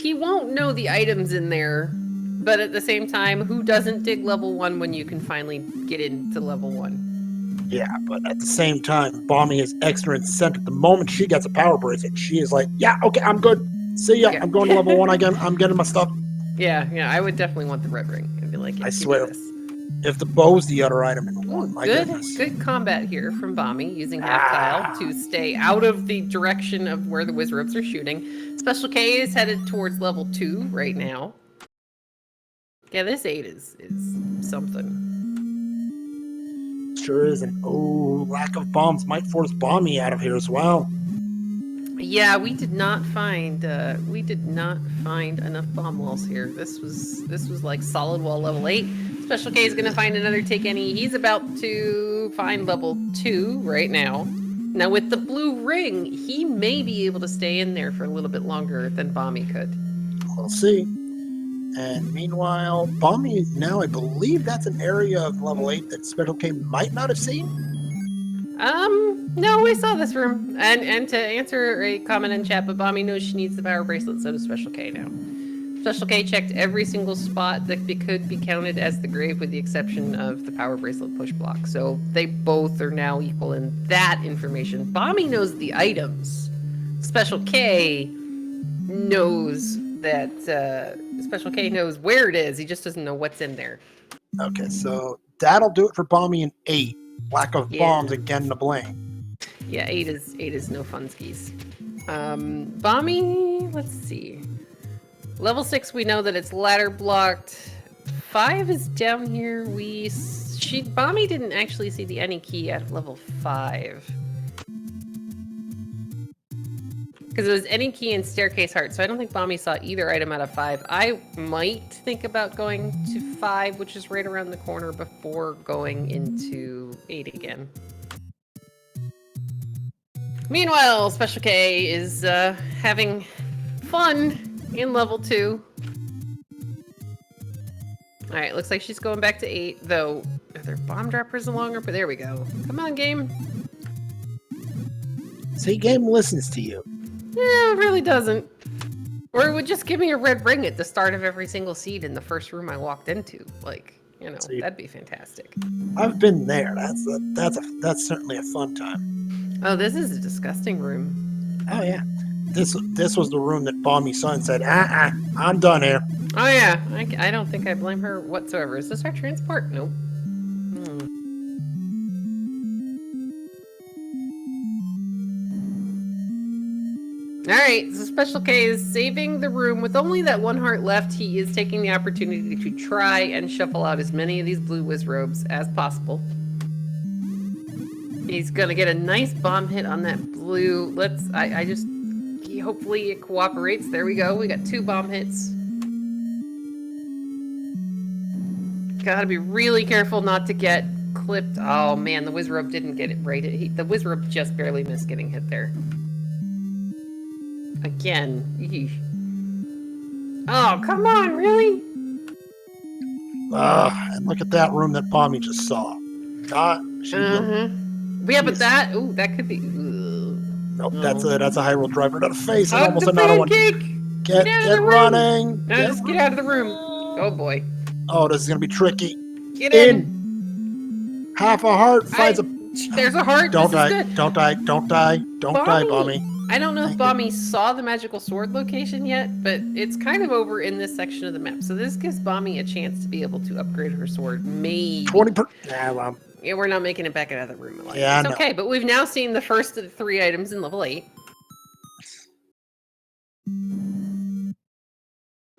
he won't know the items in there, but at the same time, who doesn't dig level 1 when you can finally get into level 1? Yeah, but at the same time, Bommy is extra incentive. The moment she gets a power bracelet, she is like, yeah, okay, I'm good. See ya. Yeah. I'm going to level 1 again. I'm getting my stuff. Yeah, I would definitely want the red ring. I'd be like, yeah, I swear. If the bow's the other item in 1, my goodness. Good combat here from Bommy, using half tile to stay out of the direction of where the whiz ropes are shooting. Special K is headed towards level 2 right now. Yeah, this 8 is something. Sure is, and lack of bombs might force Bommy out of here as well. Yeah, we did not find enough bomb walls here. This was like solid wall level 8. Special K is going to find another take any. He's about to find level 2 right now. Now with the blue ring, he may be able to stay in there for a little bit longer than Bommy could. We'll see. And meanwhile, Bommy now, I believe that's an area of level 8 that Special K might not have seen. No, we saw this room. And to answer a comment in chat, but Bommy knows she needs the power bracelet, so does Special K now. Special K checked every single spot that could be counted as the grave with the exception of the power bracelet push block. So they both are now equal in that information. Bommy knows the items. Special K knows that, Special K knows where it is. He just doesn't know what's in there. Okay, so that'll do it for Bommy in 8. Lack of bombs again to blame. Yeah, 8 is no funskies. Bommy, let's see. Level 6, we know that it's ladder blocked. 5 is down here. Bommy didn't actually see the any key at level 5. Because it was any key and staircase heart, so I don't think Bommy saw either item out of 5. I might think about going to 5, which is right around the corner, before going into 8 again. Meanwhile, Special K is having fun in level 2. All right, looks like she's going back to 8, though. Are there bomb droppers along her? But there we go. Come on, game. See, game listens to you. Yeah, it really doesn't. Or it would just give me a red ring at the start of every single seed in the first room I walked into. Like, you know, See, that'd be fantastic. I've been there. That's certainly a fun time. Oh, this is a disgusting room. Oh yeah, this was the room that Bommy Son said, I'm done here. Oh yeah, I don't think I blame her whatsoever. Is this our transport? Nope. Alright, so Special K is saving the room. With only that 1 heart left, he is taking the opportunity to try and shuffle out as many of these blue whiz robes as possible. He's gonna get a nice bomb hit on that blue. Hopefully it cooperates. There we go. We got 2 bomb hits. Gotta be really careful not to get clipped. Oh man, the whiz robe didn't get it right. The whiz robe just barely missed getting hit there. Again. Eesh. Oh, come on, really? And look at that room that Bommy just saw. Yeah, but that could be. Nope, that's a high roll driver to the face and Oh, almost the another one. pancake! Get running. No, just get out of the room. Oh boy. Oh, this is gonna be tricky. Get in. Half a heart finds a. There's a heart. Don't this die. is good. Don't die. Don't die. Don't die, Bommy. I don't know if Bommy saw the magical sword location yet, but it's kind of over in this section of the map. So this gives Bommy a chance to be able to upgrade her sword. Maybe. 20 well. Yeah, we're not making it back out of the room alive. Yeah, it's okay, but we've now seen the first of the 3 items in level 8.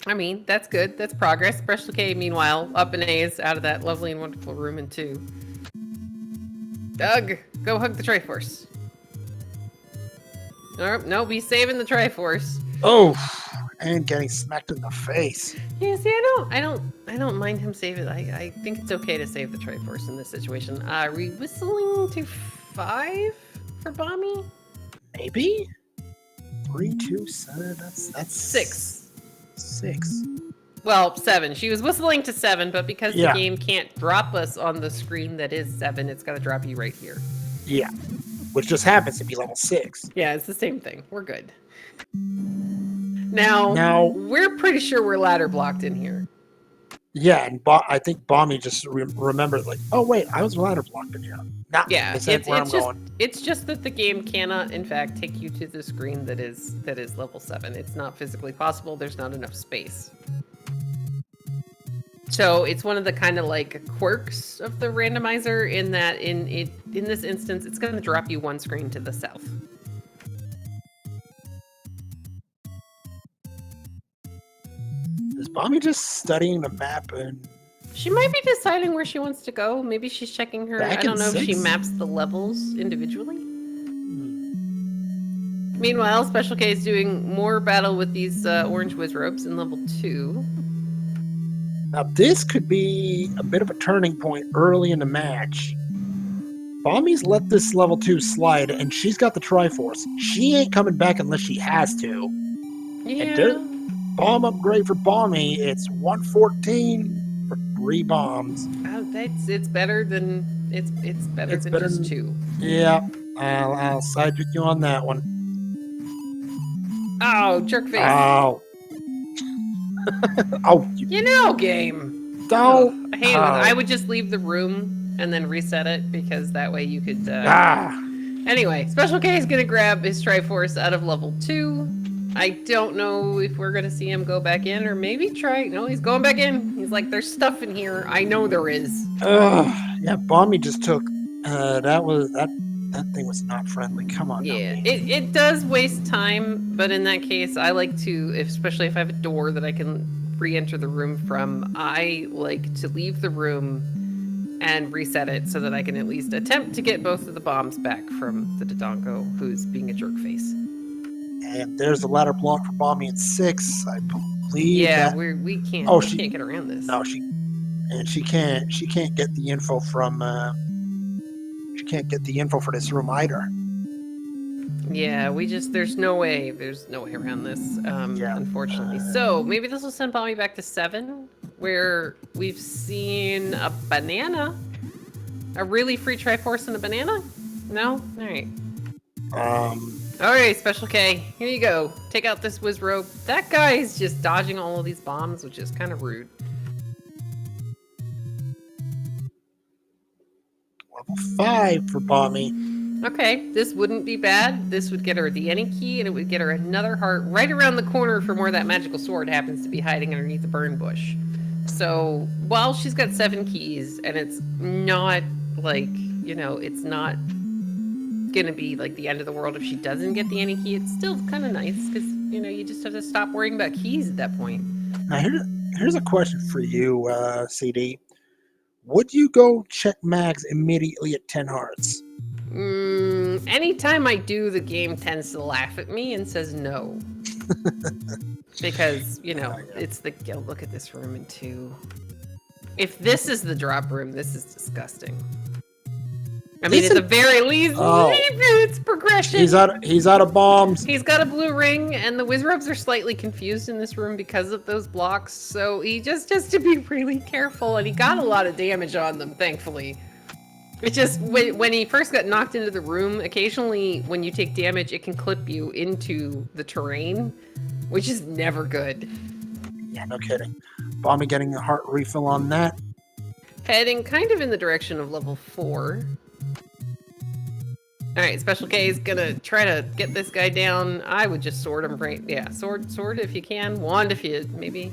I mean, that's good. That's progress. Special K, meanwhile, up in A's out of that lovely and wonderful room in 2. Doug, go hug the Triforce. No, he's saving the Triforce. Oh, and getting smacked in the face. Yeah, see, I don't mind him saving. I think it's okay to save the Triforce in this situation. Are we whistling to 5 for Bommy? Maybe. 3, 2, 7. That's 6. 6. Well, 7. She was whistling to 7, but because Yeah. the game can't drop us on the screen that is 7, it's got to drop you right here. Yeah, which just happens to be level 6. Yeah, it's the same thing. We're good. Now we're pretty sure we're ladder blocked in here. Yeah, and I think Bommy just remembered, like, oh wait, I was ladder blocked in here. Nah, Yeah, going. It's just that the game cannot, in fact, take you to the screen that is level 7. It's not physically possible. There's not enough space. So it's one of the kind of like quirks of the randomizer in that in this instance, it's going to drop you 1 screen to the south. Is Bommy just studying the map and She might be deciding where she wants to go. Maybe she's checking her. Back I don't in know if she 6? maps the levels individually. Meanwhile, Special K is doing more battle with these orange whiz robes in level 2. Now this could be a bit of a turning point early in the match. Bommy's let this level 2 slide, and she's got the Triforce. She ain't coming back unless she has to. Yeah. Bomb upgrade for Bommy. It's 114 for 3 bombs. Oh, it's better than it's better than just 2. Yeah, I'll side with you on that one. Oh, jerk face. Oh. Oh, You know, game. don't. I hate it. I would just leave the room and then reset it because that way you could. Anyway, Special K is gonna grab his Triforce out of level 2. I don't know if we're gonna see him go back in or maybe try. No, he's going back in. He's like, there's stuff in here. I know there is. Yeah, Bommy just took. That thing was not friendly. Come on. Yeah, now, it does waste time, but in that case, I like to, especially if I have a door that I can re-enter the room from, I like to leave the room and reset it so that I can at least attempt to get both of the bombs back from the Dodongo, who's being a jerk face. And there's the ladder block for Bommy at 6, I believe. Yeah, we can't. Oh, we can't get around this. No, she can't get the info from. She can't get the info for this room either. Yeah, there's no way around this, Yeah. unfortunately. So maybe this will send Bommy back to 7. where we've seen a banana. A really free Triforce and a banana? No? Alright. Alright, Special K. Here you go. Take out this Wizrobe. That guy is just dodging all of these bombs, which is kind of rude. Level 5 for Bommy. Okay, this wouldn't be bad. This would get her the any key, and it would get her another heart right around the corner from where that magical sword happens to be hiding underneath the burn bush. So, while she's got 7 keys, and it's not, like, you know, it's not gonna be, like, the end of the world if she doesn't get the any key, it's still kind of nice, because, you know, you just have to stop worrying about keys at that point. Now, here's a question for you, CD. Would you go check Mags immediately at 10 hearts? Anytime I do, the game tends to laugh at me and says no. Because, you know, it's the... Oh, look at this room in 2. If this is the drop room, this is disgusting. I mean, at the very least, it's progression. He's out of bombs. He's got a blue ring, and the Wizrobes are slightly confused in this room because of those blocks, so he just has to be really careful, and he got a lot of damage on them, thankfully. It's just, when he first got knocked into the room, occasionally when you take damage, it can clip you into the terrain, which is never good. Yeah, no kidding. Bommy getting a heart refill on that. Heading kind of in the direction of level 4. Alright, Special K is gonna try to get this guy down. I would just sword him right... Yeah, sword if you can. Wand if you... Maybe.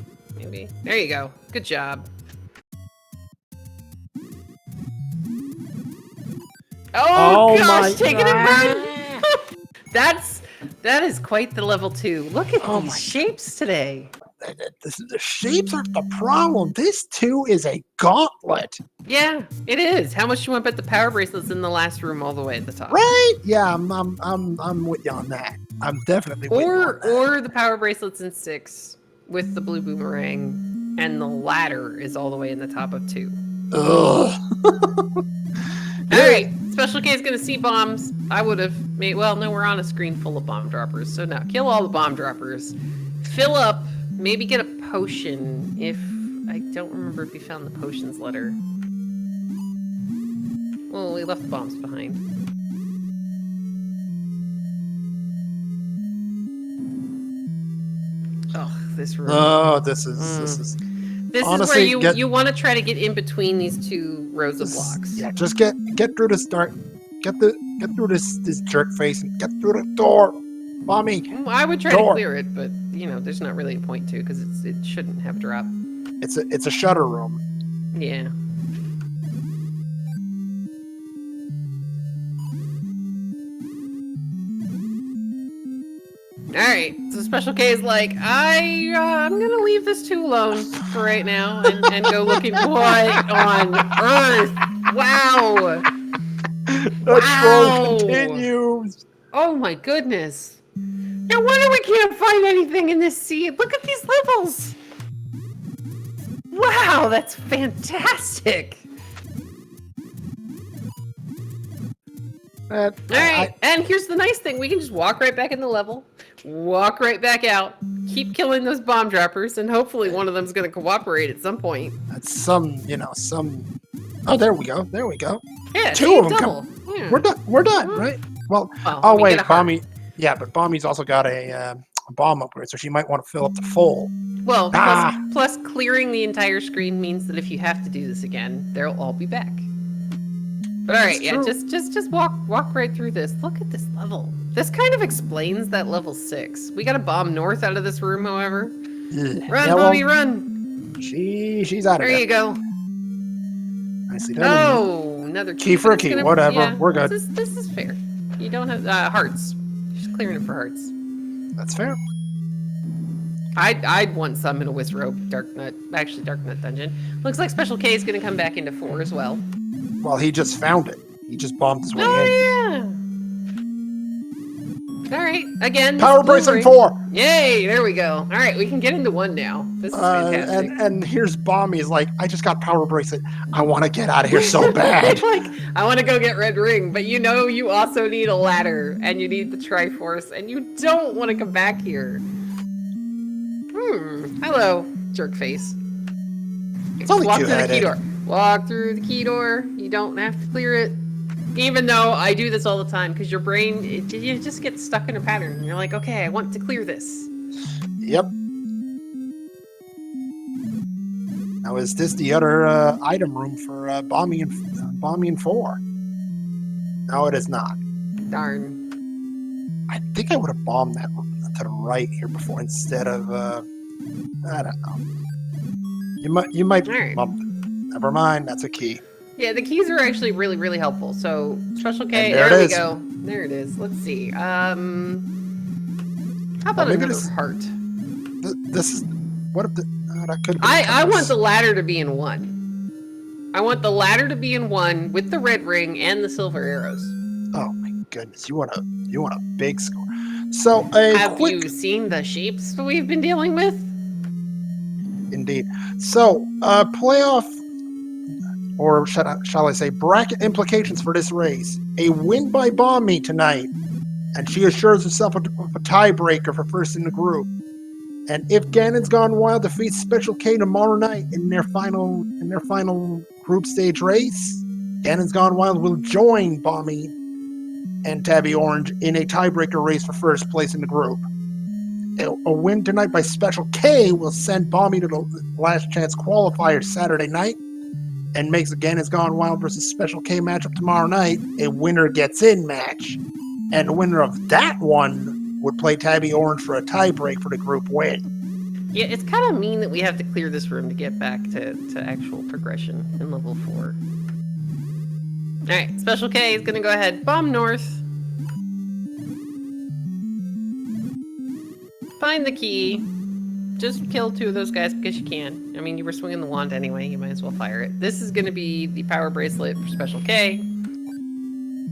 There you go. Good job. Oh gosh, taking a run! That is quite the level 2. Look at these shapes today. The shapes aren't the problem. This too is a gauntlet. Yeah, it is. How much do you want to bet the power bracelets in the last room all the way at the top? Right? Yeah, I'm with you on that. I'm definitely with you on that. Or the power bracelets in 6 with the blue boomerang, and the ladder is all the way in the top of 2. Ugh. Alright, Special K is gonna see bombs. I would have made... Well, no, we're on a screen full of bomb droppers, so now kill all the bomb droppers. Fill up. Maybe get a potion if... I don't remember if we found the potions letter. Well, we left the bombs behind. Oh, this room. Oh, this is... This honestly, is where you want to try to get in between these 2 rows of blocks. Yeah, just get through this dark... Get through this jerk face and get through the door. Bommy. I would try to clear it, but you know, there's not really a point to because it shouldn't have dropped. It's a shutter room. Yeah. All right. So Special K is like, I'm gonna leave this 2 alone for right now and go looking. What on earth? Wow. The troll continues. Oh my goodness. No wonder we can't find anything in this sea. Look at these levels. Wow, that's fantastic. All right, and here's the nice thing. We can just walk right back in the level, walk right back out, keep killing those bomb droppers, and hopefully one of them's going to cooperate at some point. That's some... Oh, there we go. Yeah, 2 of them double. Yeah. We're done, right? Well, wait, Bommy... Yeah, but Bommy's also got a bomb upgrade, so she might want to fill up to full. Well, plus clearing the entire screen means that if you have to do this again, they'll all be back. But all right, yeah, just walk right through this. Look at this level. This kind of explains that level 6. We got a bomb north out of this room, however. Run, Bommy, run! She's out of there. There you go. Nicely done. Oh, another key for a key. Whatever, yeah, we're good. This is fair. You don't have hearts. Just clearing it for hearts. That's fair. I'd want some in a Wizrobe Darknut dungeon. Looks like Special K is going to come back into 4 as well. Well, he just found it. He just bombed his way in. Oh, yeah. All right, again. Power bracelet 4. Yay, there we go. All right, we can get into 1 now. This is fantastic. And here's Bommy is like, I just got power bracelet. I want to get out of here so bad. Like, I want to go get red ring, but you know you also need a ladder, and you need the Triforce, and you don't want to come back here. Hello, jerk face. It's only Walk through the key two-headed. door. Walk through the key door. You don't have to clear it. Even though I do this all the time, because your brain, you just get stuck in a pattern. And you're like, okay, I want to clear this. Yep. Now, is this the other item room for Bommy and 4? No, it is not. Darn. I think I would have bombed that to the right here before instead of I don't know. You might All right. bump it. Never mind, that's a key. Yeah, the keys are actually really, really helpful. So, Special K, And there there it we is. go. There it is. Let's see. How about maybe another heart? This is what if the that could. I want the ladder to be in 1. I want the ladder to be in 1 with the red ring and the silver arrows. Oh my goodness, you want a big score. So Have you seen the shapes we've been dealing with? Indeed. So playoff, or shall I say, bracket implications for this race. A win by Bommy tonight, and she assures herself of a tiebreaker for first in the group. And if Ganon's Gone Wild defeats Special K tomorrow night in their final group stage race, Ganon's Gone Wild will join Bommy and Tabby Orange in a tiebreaker race for first place in the group. A win tonight by Special K will send Bommy to the last chance qualifier Saturday night and makes the Ganon's Gone Wild versus Special K matchup tomorrow night a winner gets in match. And the winner of that one would play Tabby Orange for a tiebreak for the group win. Yeah, it's kind of mean that we have to clear this room to get back to actual progression in level 4. Alright, Special K is going to go ahead. Bomb north. Find the key. Just kill 2 of those guys because you can. I mean, you were swinging the wand anyway. You might as well fire it. This is going to be the power bracelet for Special K.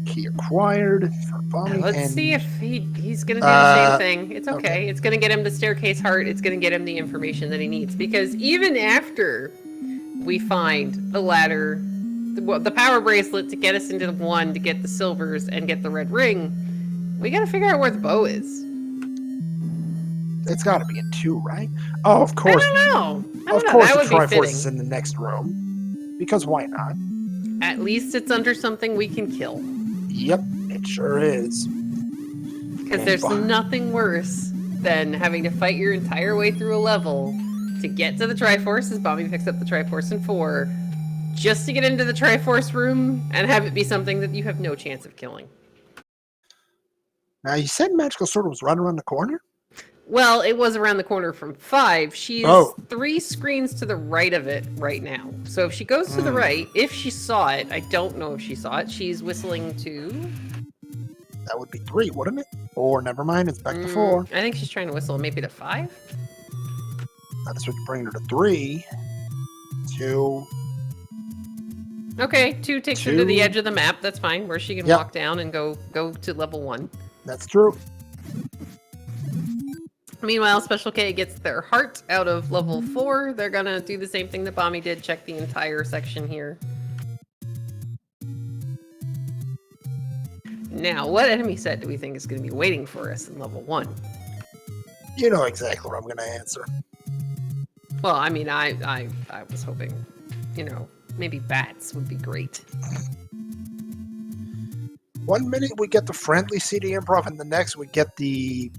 Key acquired for Bommy. Let's see if he's going to do the same thing. It's okay. It's going to get him the staircase heart. It's going to get him the information that he needs. Because even after we find the ladder, the power bracelet to get us into the 1, to get the silvers and get the red ring, we got to figure out where the bow is. It's got to be in 2, right? Oh, of course. I don't know. Of course, That the would be Triforce fitting. is in the next room. Because why not? At least it's under something we can kill. Yep, it sure is. Because there's nothing worse than having to fight your entire way through a level to get to the Triforce, as Bommy picks up the Triforce in 4, just to get into the Triforce room and have it be something that you have no chance of killing. Now, you said Magical Sword was right around the corner? Well, it was around the corner from 5. She's 3 screens to the right of it right now. So if she goes to the right, if she saw it, I don't know if she saw it, she's whistling to... That would be 3, wouldn't it? Or never mind, it's back to 4. I think she's trying to whistle maybe to 5. That's what you bring her to 3. 2. Okay, 2 takes her to the edge of the map. That's fine, where she can walk down and go to level 1. That's true. Meanwhile, Special K gets their heart out of level 4. They're gonna do the same thing that Bommy did, check the entire section here. Now, what enemy set do we think is going to be waiting for us in level 1? You know exactly what I'm going to answer. Well, I mean, I was hoping, you know, maybe bats would be great. 1 minute we get the friendly CD improv, and the next we get the...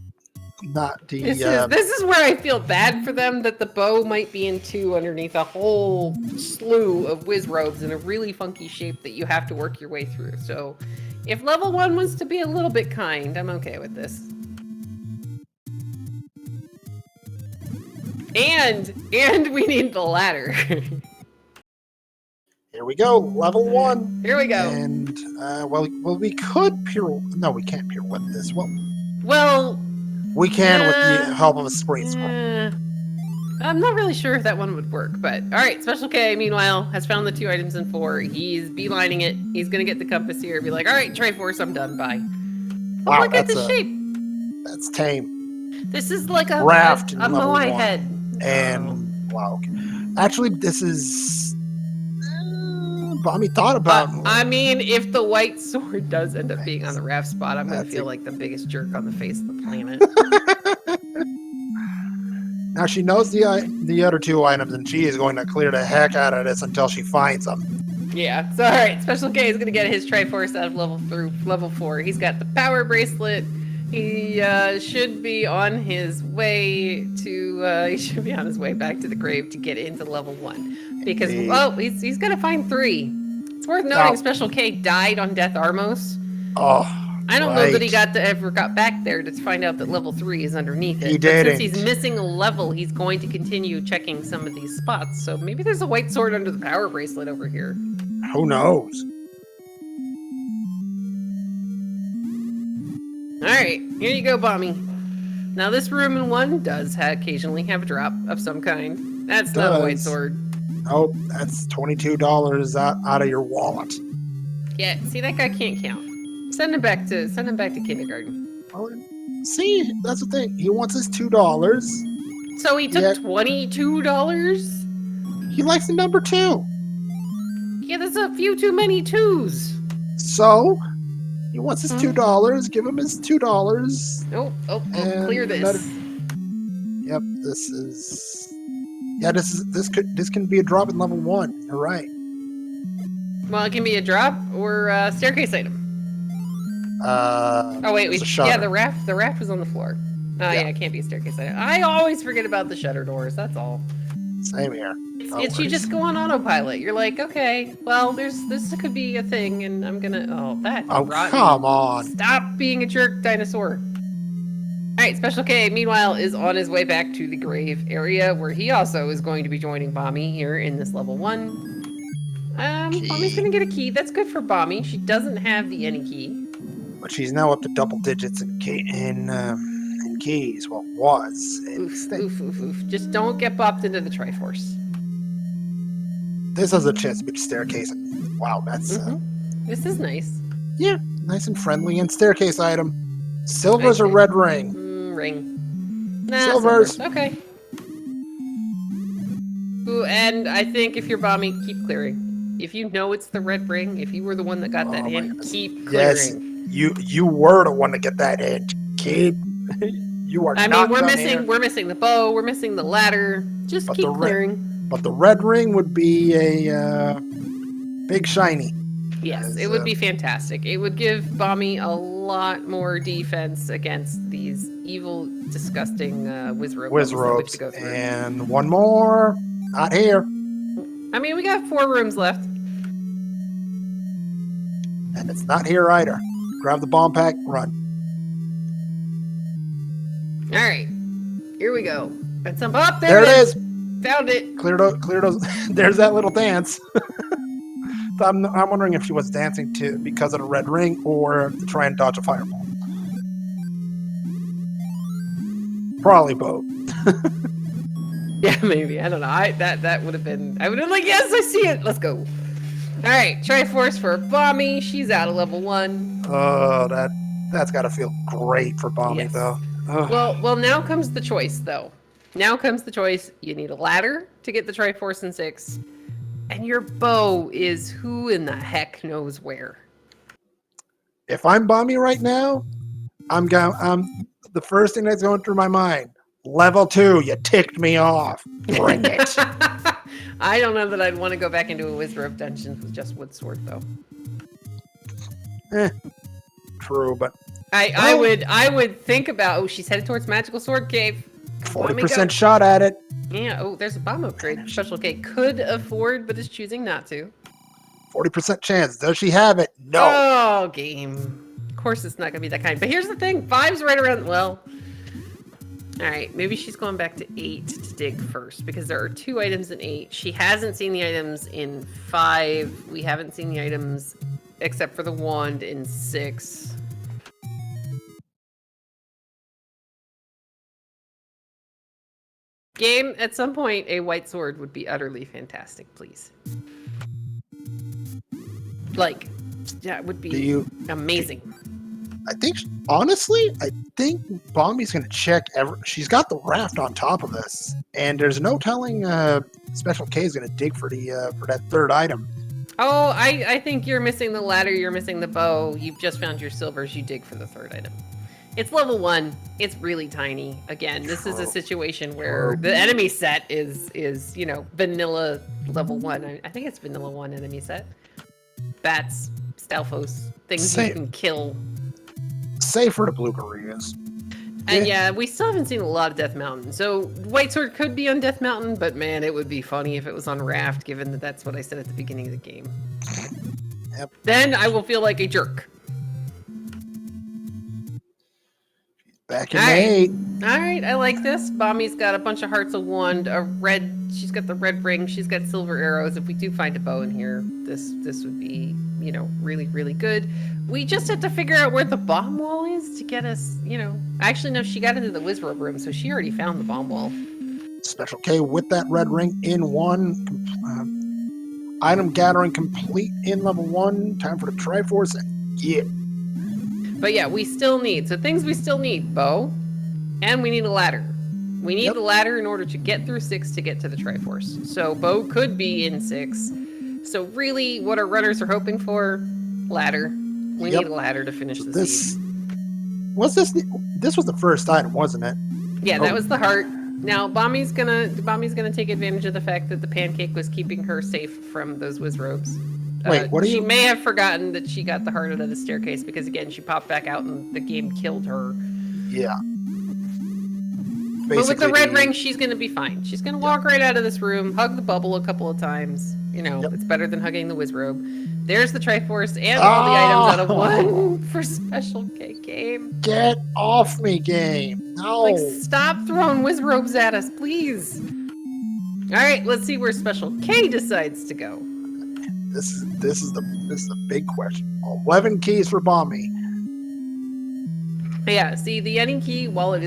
This is where I feel bad for them, that the bow might be in 2 underneath a whole slew of whiz robes in a really funky shape that you have to work your way through. So if level 1 wants to be a little bit kind, I'm okay with this. And we need the ladder. Here we go, level 1. Here we go. And well, we could pirouette. No, we can't pirouette this. Well, we can with the help of a screen scroll. I'm not really sure if that one would work, but all right. Special K, meanwhile, has found the 2 items in 4. He's beelining it. He's gonna get the compass here. Be like, all right, Triforce, I'm done. Bye. Oh, Wow, look at the shape. That's tame. This is like a Raft a in level moai 1. head. And wow, okay. Actually, this is. Bommy thought about. I mean, if the white sword does end up being on the raft spot, I'm gonna feel like the biggest jerk on the face of the planet. Now she knows the other two items, and she is going to clear the heck out of this until she finds them. Yeah. So all right, Special K is gonna get his Triforce out of level 4. He's got the power bracelet. He should be on his way to. He should be on his way back to the grave to get into level 1 because he's gonna find 3. It's worth noting Special K died on Death Armos. Oh. I don't know that he ever got back there to find out that level 3 is underneath it. He did. Since he's missing a level, he's going to continue checking some of these spots. So maybe there's a white sword under the power bracelet over here. Who knows? Alright, here you go, Bommy. Now this room in 1 does occasionally have a drop of some kind. That's not a white sword. Oh, that's $22 out of your wallet. Yeah, see, that guy can't count. Send him back to kindergarten. Oh, see, that's the thing. He wants his $2. So he took $22? He likes the number 2. Yeah, there's a few too many 2s. So he wants his $2. Give him his $2. Oh, clear this. Yep, this is. Yeah, this can be a drop in level 1. You're right. Well, it can be a drop or a staircase item. Oh wait, the raft was on the floor. Yeah, it can't be a staircase item. I always forget about the shutter doors. That's all. Same here. You just go on autopilot. You're like, okay, well, this could be a thing, and I'm gonna. Come on! Stop being a jerk, dinosaur. All right, Special K, meanwhile, is on his way back to the grave area, where he also is going to be joining Bommy here in this level 1. Bommy's gonna get a key. That's good for Bommy. She doesn't have the any key. But she's now up to double digits in keys. Well, was. Oof. Just don't get bopped into the Triforce. This has a chance to be the staircase. Wow, that's... This is nice. Yeah, nice and friendly. And staircase item. Silver's or red ring? Ring. Nah, Silver's. Okay. Ooh, and I think if you're Bommy, keep clearing. If you know it's the red ring, if you were the one that got that hint, keep clearing. Yes, you were the one to get that hint. Keep. You are. We're missing the bow. We're missing the ladder. Just keep clearing. But the red ring would be a big shiny. Yes, it would be fantastic. It would give Bommy a lot more defense against these evil, disgusting Wizropes. And one more. Not here. I mean, we got 4 rooms left. And it's not here either. Grab the bomb pack, run. All right, here we go. And some up there it is. Found it. Clear those. There's that little dance. I'm wondering if she was dancing because of the red ring or to try and dodge a fireball. Probably both. Yeah, maybe. I don't know. That would have been. I would have been like, yes, I see it. Let's go. All right, Triforce for Bommy. She's out of level 1. Oh, that's got to feel great for Bommy, though. Oh. Well, now comes the choice, though. Now comes the choice. You need a ladder to get the Triforce in 6, and your bow is who in the heck knows where. If I'm Bommy right now, the first thing that's going through my mind. Level 2, you ticked me off. Bring it. I don't know that I'd want to go back into a Wizrope dungeon with just wood sword, though. True, but I would think about. Oh, she's headed towards Magical Sword Cave. 40% shot at it. Yeah. Oh, there's a bomb upgrade. Special K could afford, but is choosing not to. 40% chance. Does she have it? No. Oh, game. Of course, it's not gonna be that kind. But here's the thing: 5's right around. Well. All right, maybe she's going back to 8 to dig first because there are 2 items in 8. She hasn't seen the items in 5. We haven't seen the items except for the wand in 6. Game, at some point, a white sword would be utterly fantastic, please. Like, yeah, it would be amazing. I think Bommy's going to check. She's got the raft on top of this, and there's no telling Special K is going to dig for that 3rd item. Oh, I think you're missing the ladder. You're missing the bow. You've just found your silvers. You dig for the 3rd item. It's level 1. It's really tiny. Again, this is a situation where the enemy set is you know, vanilla level 1. I think it's vanilla 1 enemy set. Bats, Stalfos, things you can kill. Safe for the blue Koreas. And yeah, we still haven't seen a lot of Death Mountain. So White Sword could be on Death Mountain, but man, it would be funny if it was on Raft, given that that's what I said at the beginning of the game. Yep. Then I will feel like a jerk. Back in May. Alright, I like this. Bommy's got a bunch of hearts of wand, a red, she's got the red ring, she's got silver arrows. If we do find a bow in here, this would be, you know, really, really good. We just have to figure out where the bomb wall is to get us, you know. Actually, no, she got into the Wizrobe room, so she already found the bomb wall. Special K with that red ring in 1. Item gathering complete in level 1. Time for the Triforce and yeah. But yeah, we still need, so things we still need, bow, and we need a ladder. We need the ladder in order to get through 6 to get to the Triforce. So bow could be in 6. So really, what our runners are hoping for, ladder. We need a ladder to finish the seed. This was the first item, wasn't it? Yeah, that was the heart. Now, Bommy's gonna take advantage of the fact that the pancake was keeping her safe from those Wizrobes. Wait, what are you? She may have forgotten that she got the heart out of the staircase because, again, she popped back out and the game killed her. Yeah. Basically, but with the red ring, she's going to be fine. She's going to walk right out of this room, hug the bubble a couple of times. You know, it's better than hugging the Wizrobe. There's the Triforce and all the items out of 1 for Special K game. Get off me, game. No. Like, stop throwing Wizrobes at us, please. All right, let's see where Special K decides to go. This is the big question. 11 keys for Bommy. Yeah, see, the any key, while it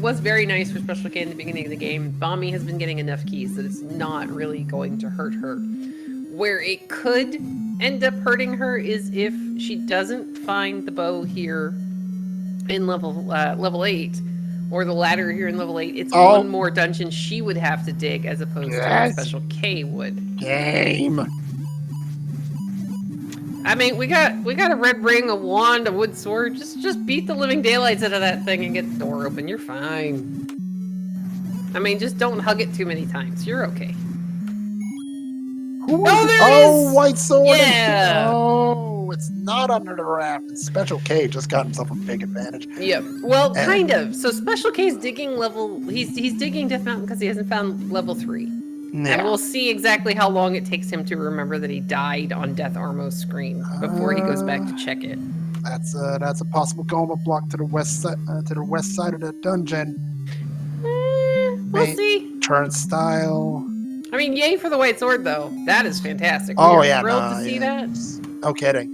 was very nice for Special K in the beginning of the game, Bommy has been getting enough keys that it's not really going to hurt her. Where it could end up hurting her is if she doesn't find the bow here in level 8, or the ladder here in level 8. It's one more dungeon she would have to dig as opposed to what Special K would. Game. I mean, we got a red ring, a wand, a wood sword. Just beat the living daylights out of that thing and get the door open. You're fine. I mean, just don't hug it too many times. You're okay. White sword. Yeah. Oh, it's not under the raft. It's Special K just got himself a big advantage. Yep. Well, kind of. So Special K's digging level. He's digging Death Mountain because he hasn't found level 3. Yeah. And we'll see exactly how long it takes him to remember that he died on Death Armo's screen before he goes back to check it. That's a possible Goma block to the west side of the dungeon. We'll see. Turnstile. I mean, yay for the white sword, though. That is fantastic. Oh, we are thrilled to see that. No kidding.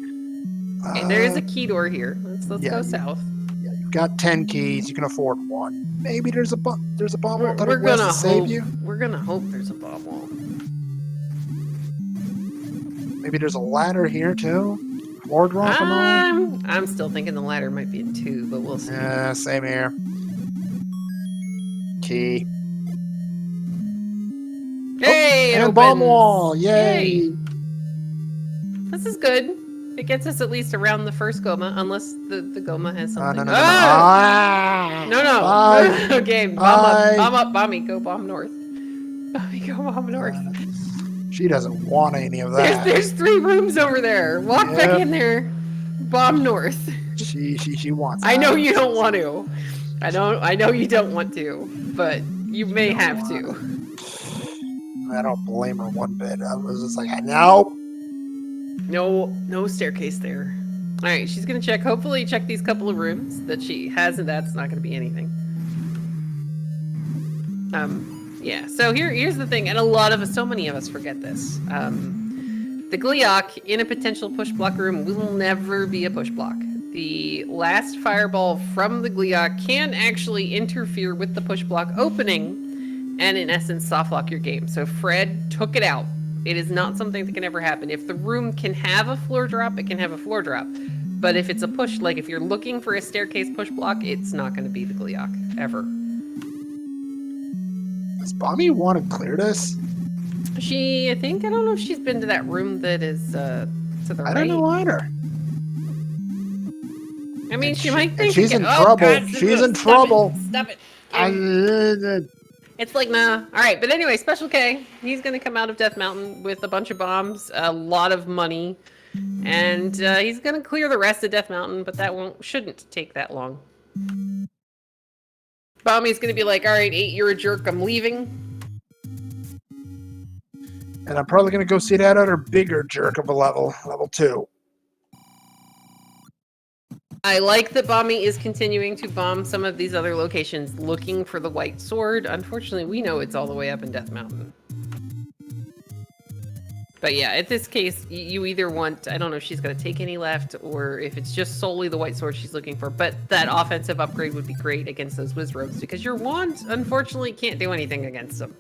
Okay, there is a key door here. Let's go south. Yeah, you've got 10 keys. You can afford 1. Maybe there's a bomb wall to the west to save you. We're gonna hope there's a bomb wall. Maybe there's a ladder here too. Floor drop and all. I'm still thinking the ladder might be in 2, but we'll see. Yeah, same here. Key. Hey, and bomb wall! Yay! This is good. It gets us at least around the first Goma, unless the Goma has something. No. Okay, bomb up, Bommy. Go bomb north. Bommy, go bomb north. She doesn't want any of that. There's 3 rooms over there. Walk back in there. Bomb north. She wants. I know you don't want to. I know you don't want to, but you may have to. I don't blame her one bit. I was just like, no. No staircase there. All right, she's gonna hopefully check these couple of rooms that she has, and that's not gonna be anything. Yeah. So here's the thing, and so many of us forget this. The Gliok in a potential push block room will never be a push block. The last fireball from the Gliok can actually interfere with the push block opening, and in essence soft lock your game. So Fred took it out. It is not something that can ever happen. If the room can have a floor drop, it can have a floor drop. But if it's a push, like if you're looking for a staircase push block, it's not going to be the Gliok, ever. Does Bommy want to clear this? I don't know if she's been to that room that is to the right. I don't know either. I mean, And she might think she's in oh, trouble. God, She's in stop trouble. Stop it. I- It's like, nah. All right, but anyway, Special K, he's going to come out of Death Mountain with a bunch of bombs, a lot of money, and he's going to clear the rest of Death Mountain, but that shouldn't take that long. Bommy's going to be like, all right, 8, you're a jerk, I'm leaving. And I'm probably going to go see that other bigger jerk of a level 2. I like that Bommy is continuing to bomb some of these other locations looking for the white sword. Unfortunately, we know it's all the way up in Death Mountain. But yeah, at this case, you either want, I don't know if she's going to take any left or if it's just solely the white sword she's looking for. But that offensive upgrade would be great against those Wizrobes because your wand, unfortunately, can't do anything against them.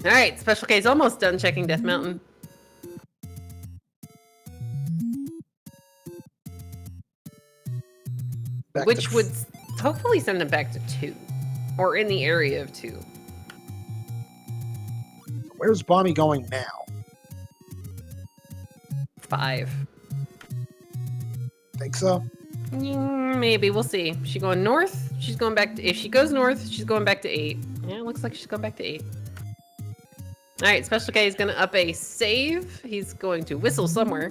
All right, Special K is almost done checking Death Mountain. Which would hopefully send him back to 2. Or in the area of 2. Where's Bommy going now? 5. Think so? Maybe, we'll see. She going north? She's going back to, if she goes north, she's going back to 8. Yeah, it looks like she's going back to 8. Alright, Special K is going to up a save. He's going to whistle somewhere.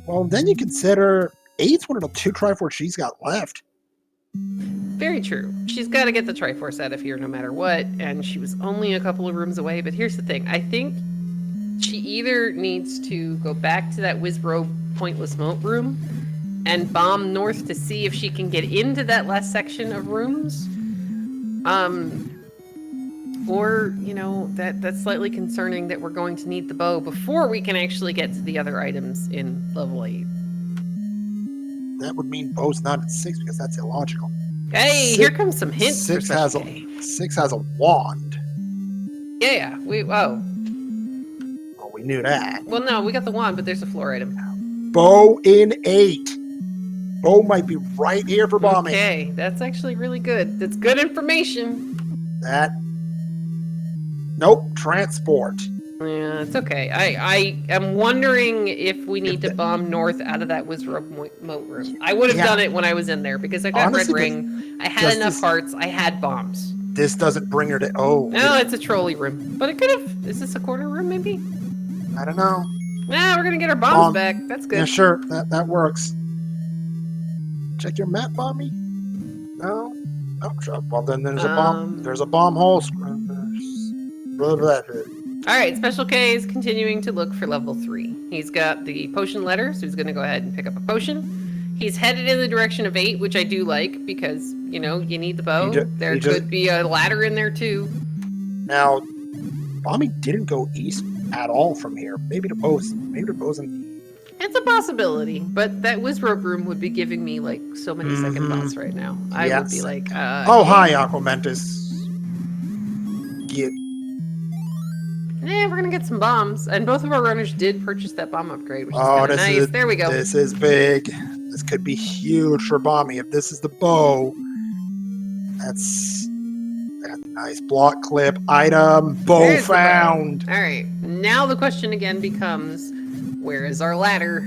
Well, then you consider 8's one of the 2 Triforce she's got left. Very true. She's got to get the Triforce out of here no matter what, and she was only a couple of rooms away, but here's the thing. I think she either needs to go back to that Wizrobe pointless moat room and bomb north to see if she can get into that last section of rooms. Or, you know, that's slightly concerning that we're going to need the bow before we can actually get to the other items in level 8. That would mean bow's not at 6 because that's illogical. Hey, here comes some hints. 6 has a wand. Yeah, well, we knew that. Well, no, we got the wand, but there's a floor item. Bow in 8. Bow might be right here for Bommy. Okay, that's actually really good. That's good information. Nope, transport. Yeah, it's okay. I am wondering if we need to bomb north out of that Wizrobe moat room. I would have done it when I was in there because I got Honestly, red ring. I had enough hearts. I had bombs. This doesn't bring her to... Oh. No, it's a trolley room. But it could have... Is this a corner room, maybe? I don't know. Nah, we're going to get our bombs back. That's good. Yeah, sure. That works. Check your map, Bommy. No? Oh, sure. Well, then there's a bomb. There's a bomb hole. All right, Special K is continuing to look for level 3. He's got the potion letter, so he's going to go ahead and pick up a potion. He's headed in the direction of 8, which I do like because, you know, you need the bow. There could be a ladder in there too. Now, Bommy didn't go east at all from here. Maybe the bow's in the... It's a possibility, but that Wizrobe room would be giving me like so many second thoughts right now. I would be like, oh, hi, Aquamentus. We're gonna get some bombs, and both of our runners did purchase that bomb upgrade, which is kind of nice. There we go. This is big. This could be huge for Bommy. If this is the bow, that's a nice block clip item. Bow found. All right, now the question again becomes, where is our ladder?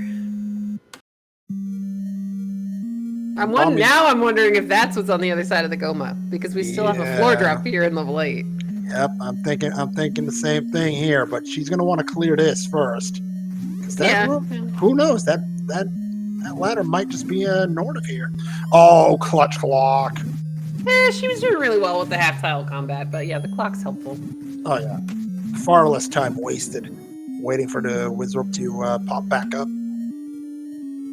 I'm wondering if that's what's on the other side of the Goma, because we still have a floor drop here in level 8. Yep, I'm thinking the same thing here, but she's gonna want to clear this first. Who knows? That ladder might just be north of here. Oh, clutch clock. She was doing really well with the half tile combat, but yeah, the clock's helpful. Oh yeah, far less time wasted waiting for the Wizrobe to pop back up.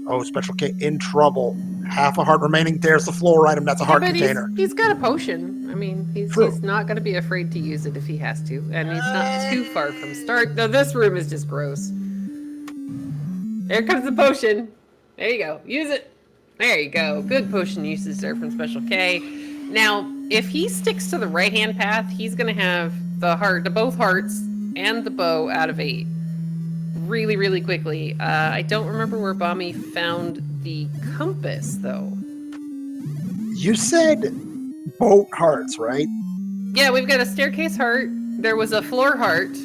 Oh, Special K in trouble. Half a heart remaining. There's the floor item. That's a heart container. He's got a potion. I mean, he's not going to be afraid to use it if he has to. And he's not too far from start. No, this room is just gross. There comes the potion. There you go. Use it. There you go. Good potion usage there from Special K. Now, if he sticks to the right-hand path, he's going to have both hearts and the bow out of 8. Really, really quickly. I don't remember where Bommy found the compass, though. You said boat hearts, right? Yeah, we've got a staircase heart. There was a floor heart.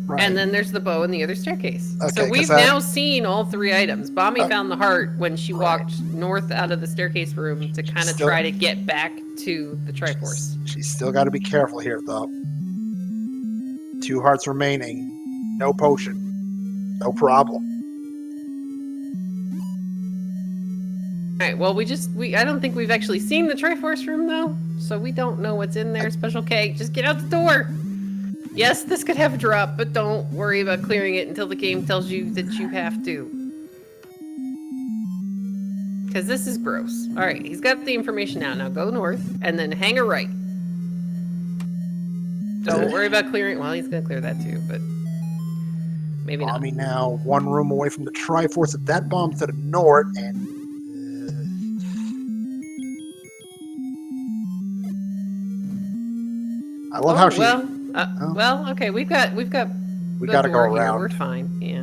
Right. And then there's the bow in the other staircase. Okay, So we've now seen all 3 items. Bommy found the heart when she walked north out of the staircase room to kind of try to get back to the Triforce. She's still got to be careful here, though. 2 hearts remaining. No potion. No problem. All right, well, I don't think we've actually seen the Triforce room, though. So we don't know what's in there. Special K, just get out the door. Yes, this could have a drop, but don't worry about clearing it until the game tells you that you have to. Because this is gross. All right, he's got the information now. Now go north, and then hang a right. Don't worry about clearing. Well, he's going to clear that too, but maybe not. Bommy now 1 room away from the Triforce. If that bomb's to the north, and I love how she. Well, okay, we got We got to go around. We're fine. Yeah.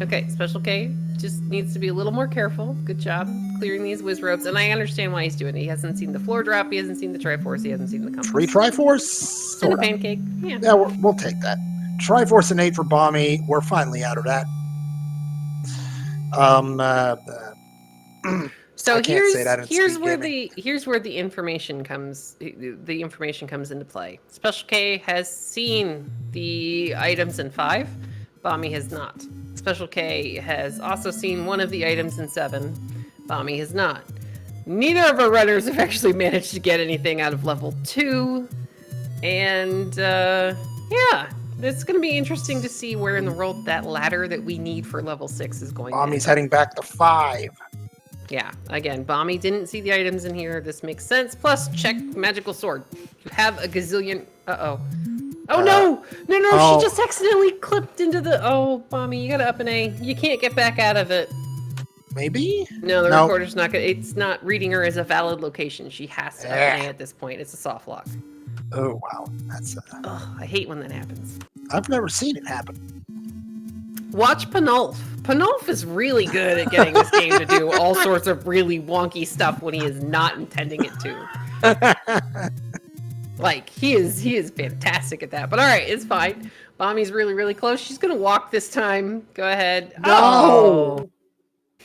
Okay, Special K just needs to be a little more careful. Good job clearing these whiz ropes, and I understand why he's doing it. He hasn't seen the floor drop. He hasn't seen the Triforce. He hasn't seen the compass. 3 Triforce. And a pancake. Yeah. Yeah, we'll take that. Triforce and 8 for Bommy. We're finally out of that. So here's where SpeedGaming. the information comes. The information comes into play. Special K has seen the items in 5. Bommy has not. Special K has also seen one of the items in 7. Bommy has not. Neither of our runners have actually managed to get anything out of level 2. And yeah, it's going to be interesting to see where in the world that ladder that we need for level 6 is going. Bommy's heading back to 5. Yeah, again, Bommy didn't see the items in here. This makes sense. Plus, check magical sword. You have a gazillion. Uh-oh. Oh, no! No, she just accidentally clipped into the... Oh, Bommy, you gotta up an A. You can't get back out of it. Maybe? No, the recorder's not gonna... It's not reading her as a valid location. She has to up an A at this point. It's a soft lock. Oh, wow. That's... Ugh, I hate when that happens. I've never seen it happen. Watch Panulf. Panulf is really good at getting this game to do all sorts of really wonky stuff when he is not intending it to. Like, he is fantastic at that. But all right, it's fine. Bommy's really, really close. She's going to walk this time. Go ahead. No! Oh.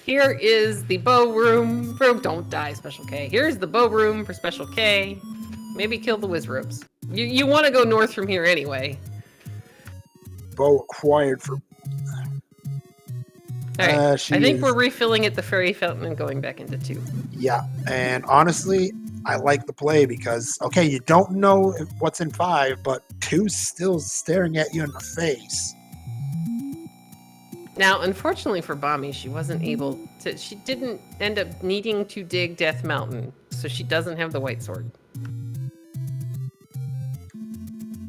Here is the bow room. Don't die, Special K. Here's the bow room for Special K. Maybe kill the whiz ropes. You want to go north from here anyway. Bow acquired for... All right, I think we're refilling at the fairy fountain and going back into 2. Yeah, and honestly, I like the play because, okay, you don't know what's in 5, but 2's still staring at you in the face. Now, unfortunately for Bommy, she wasn't able to... She didn't end up needing to dig Death Mountain, so she doesn't have the white sword.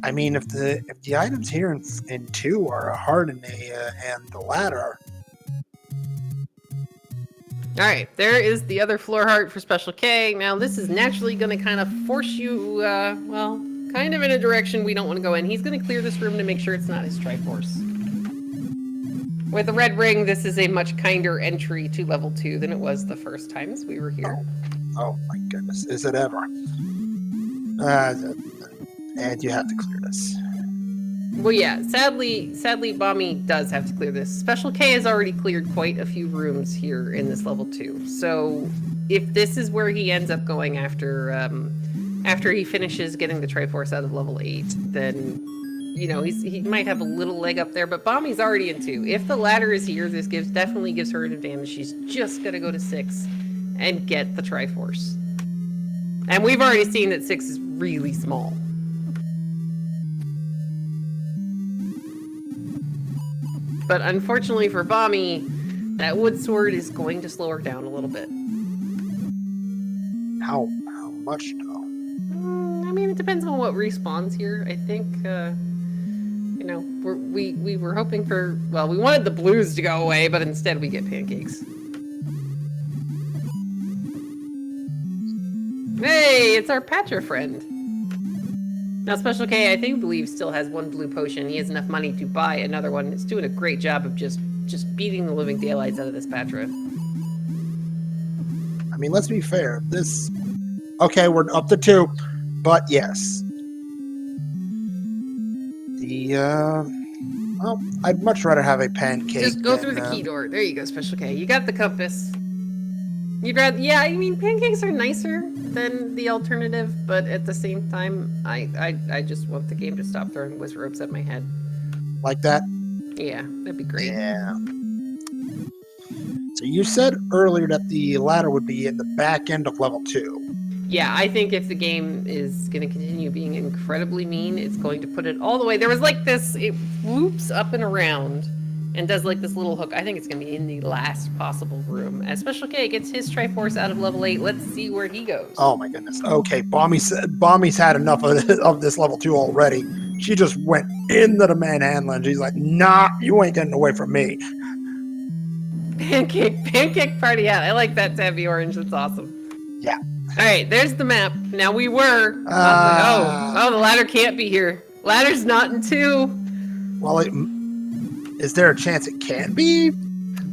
I mean, if the items here in 2 are a heart and the ladder... All right, there is the other floor heart for Special K. Now, this is naturally going to kind of force you, well, kind of in a direction we don't want to go in. He's going to clear this room to make sure it's not his Triforce. With the red ring, this is a much kinder entry to level 2 than it was the first times we were here. Oh my goodness, is it ever? And you have to clear this. Well, yeah, sadly, Bommy does have to clear this. Special K has already cleared quite a few rooms here in this level 2. So if this is where he ends up going after he finishes getting the Triforce out of level 8, then, you know, he might have a little leg up there, but Bommy's already in 2. If the ladder is here, this definitely gives her an advantage. She's just gonna go to 6 and get the Triforce. And we've already seen that 6 is really small. But unfortunately for Bommy, that wood sword is going to slow her down a little bit. How much though? I mean, it depends on what respawns here. I think, you know, we were hoping for, well, we wanted the blues to go away, but instead we get pancakes. Hey, it's our Patcher friend. Now, Special K, I believe, still has 1 blue potion. He has enough money to buy another one. It's doing a great job of just beating the living daylights out of this Patra. I mean, let's be fair. Okay, we're up to 2, but yes. Well, I'd much rather have a pancake. Just go through the key door. There you go, Special K. You got the compass. You'd rather, yeah, I mean, pancakes are nicer than the alternative, but at the same time, I just want the game to stop throwing whiz ropes at my head. Like that? Yeah, that'd be great. Yeah. So you said earlier that the ladder would be in the back end of level 2. Yeah, I think if the game is going to continue being incredibly mean, it's going to put it all the way. There was like this, it whoops up and around and does like this little hook. I think it's going to be in the last possible room. As Special K gets his Triforce out of level 8, let's see where he goes. Oh my goodness. Okay, Bommy's had enough of this level 2 already. She just went into the manhandler and she's like, nah, you ain't getting away from me. Pancake party out. I like that tabby orange. That's awesome. Yeah. All right, there's the map. Now we were. The ladder can't be here. Ladder's not in 2. Well, is there a chance it can be?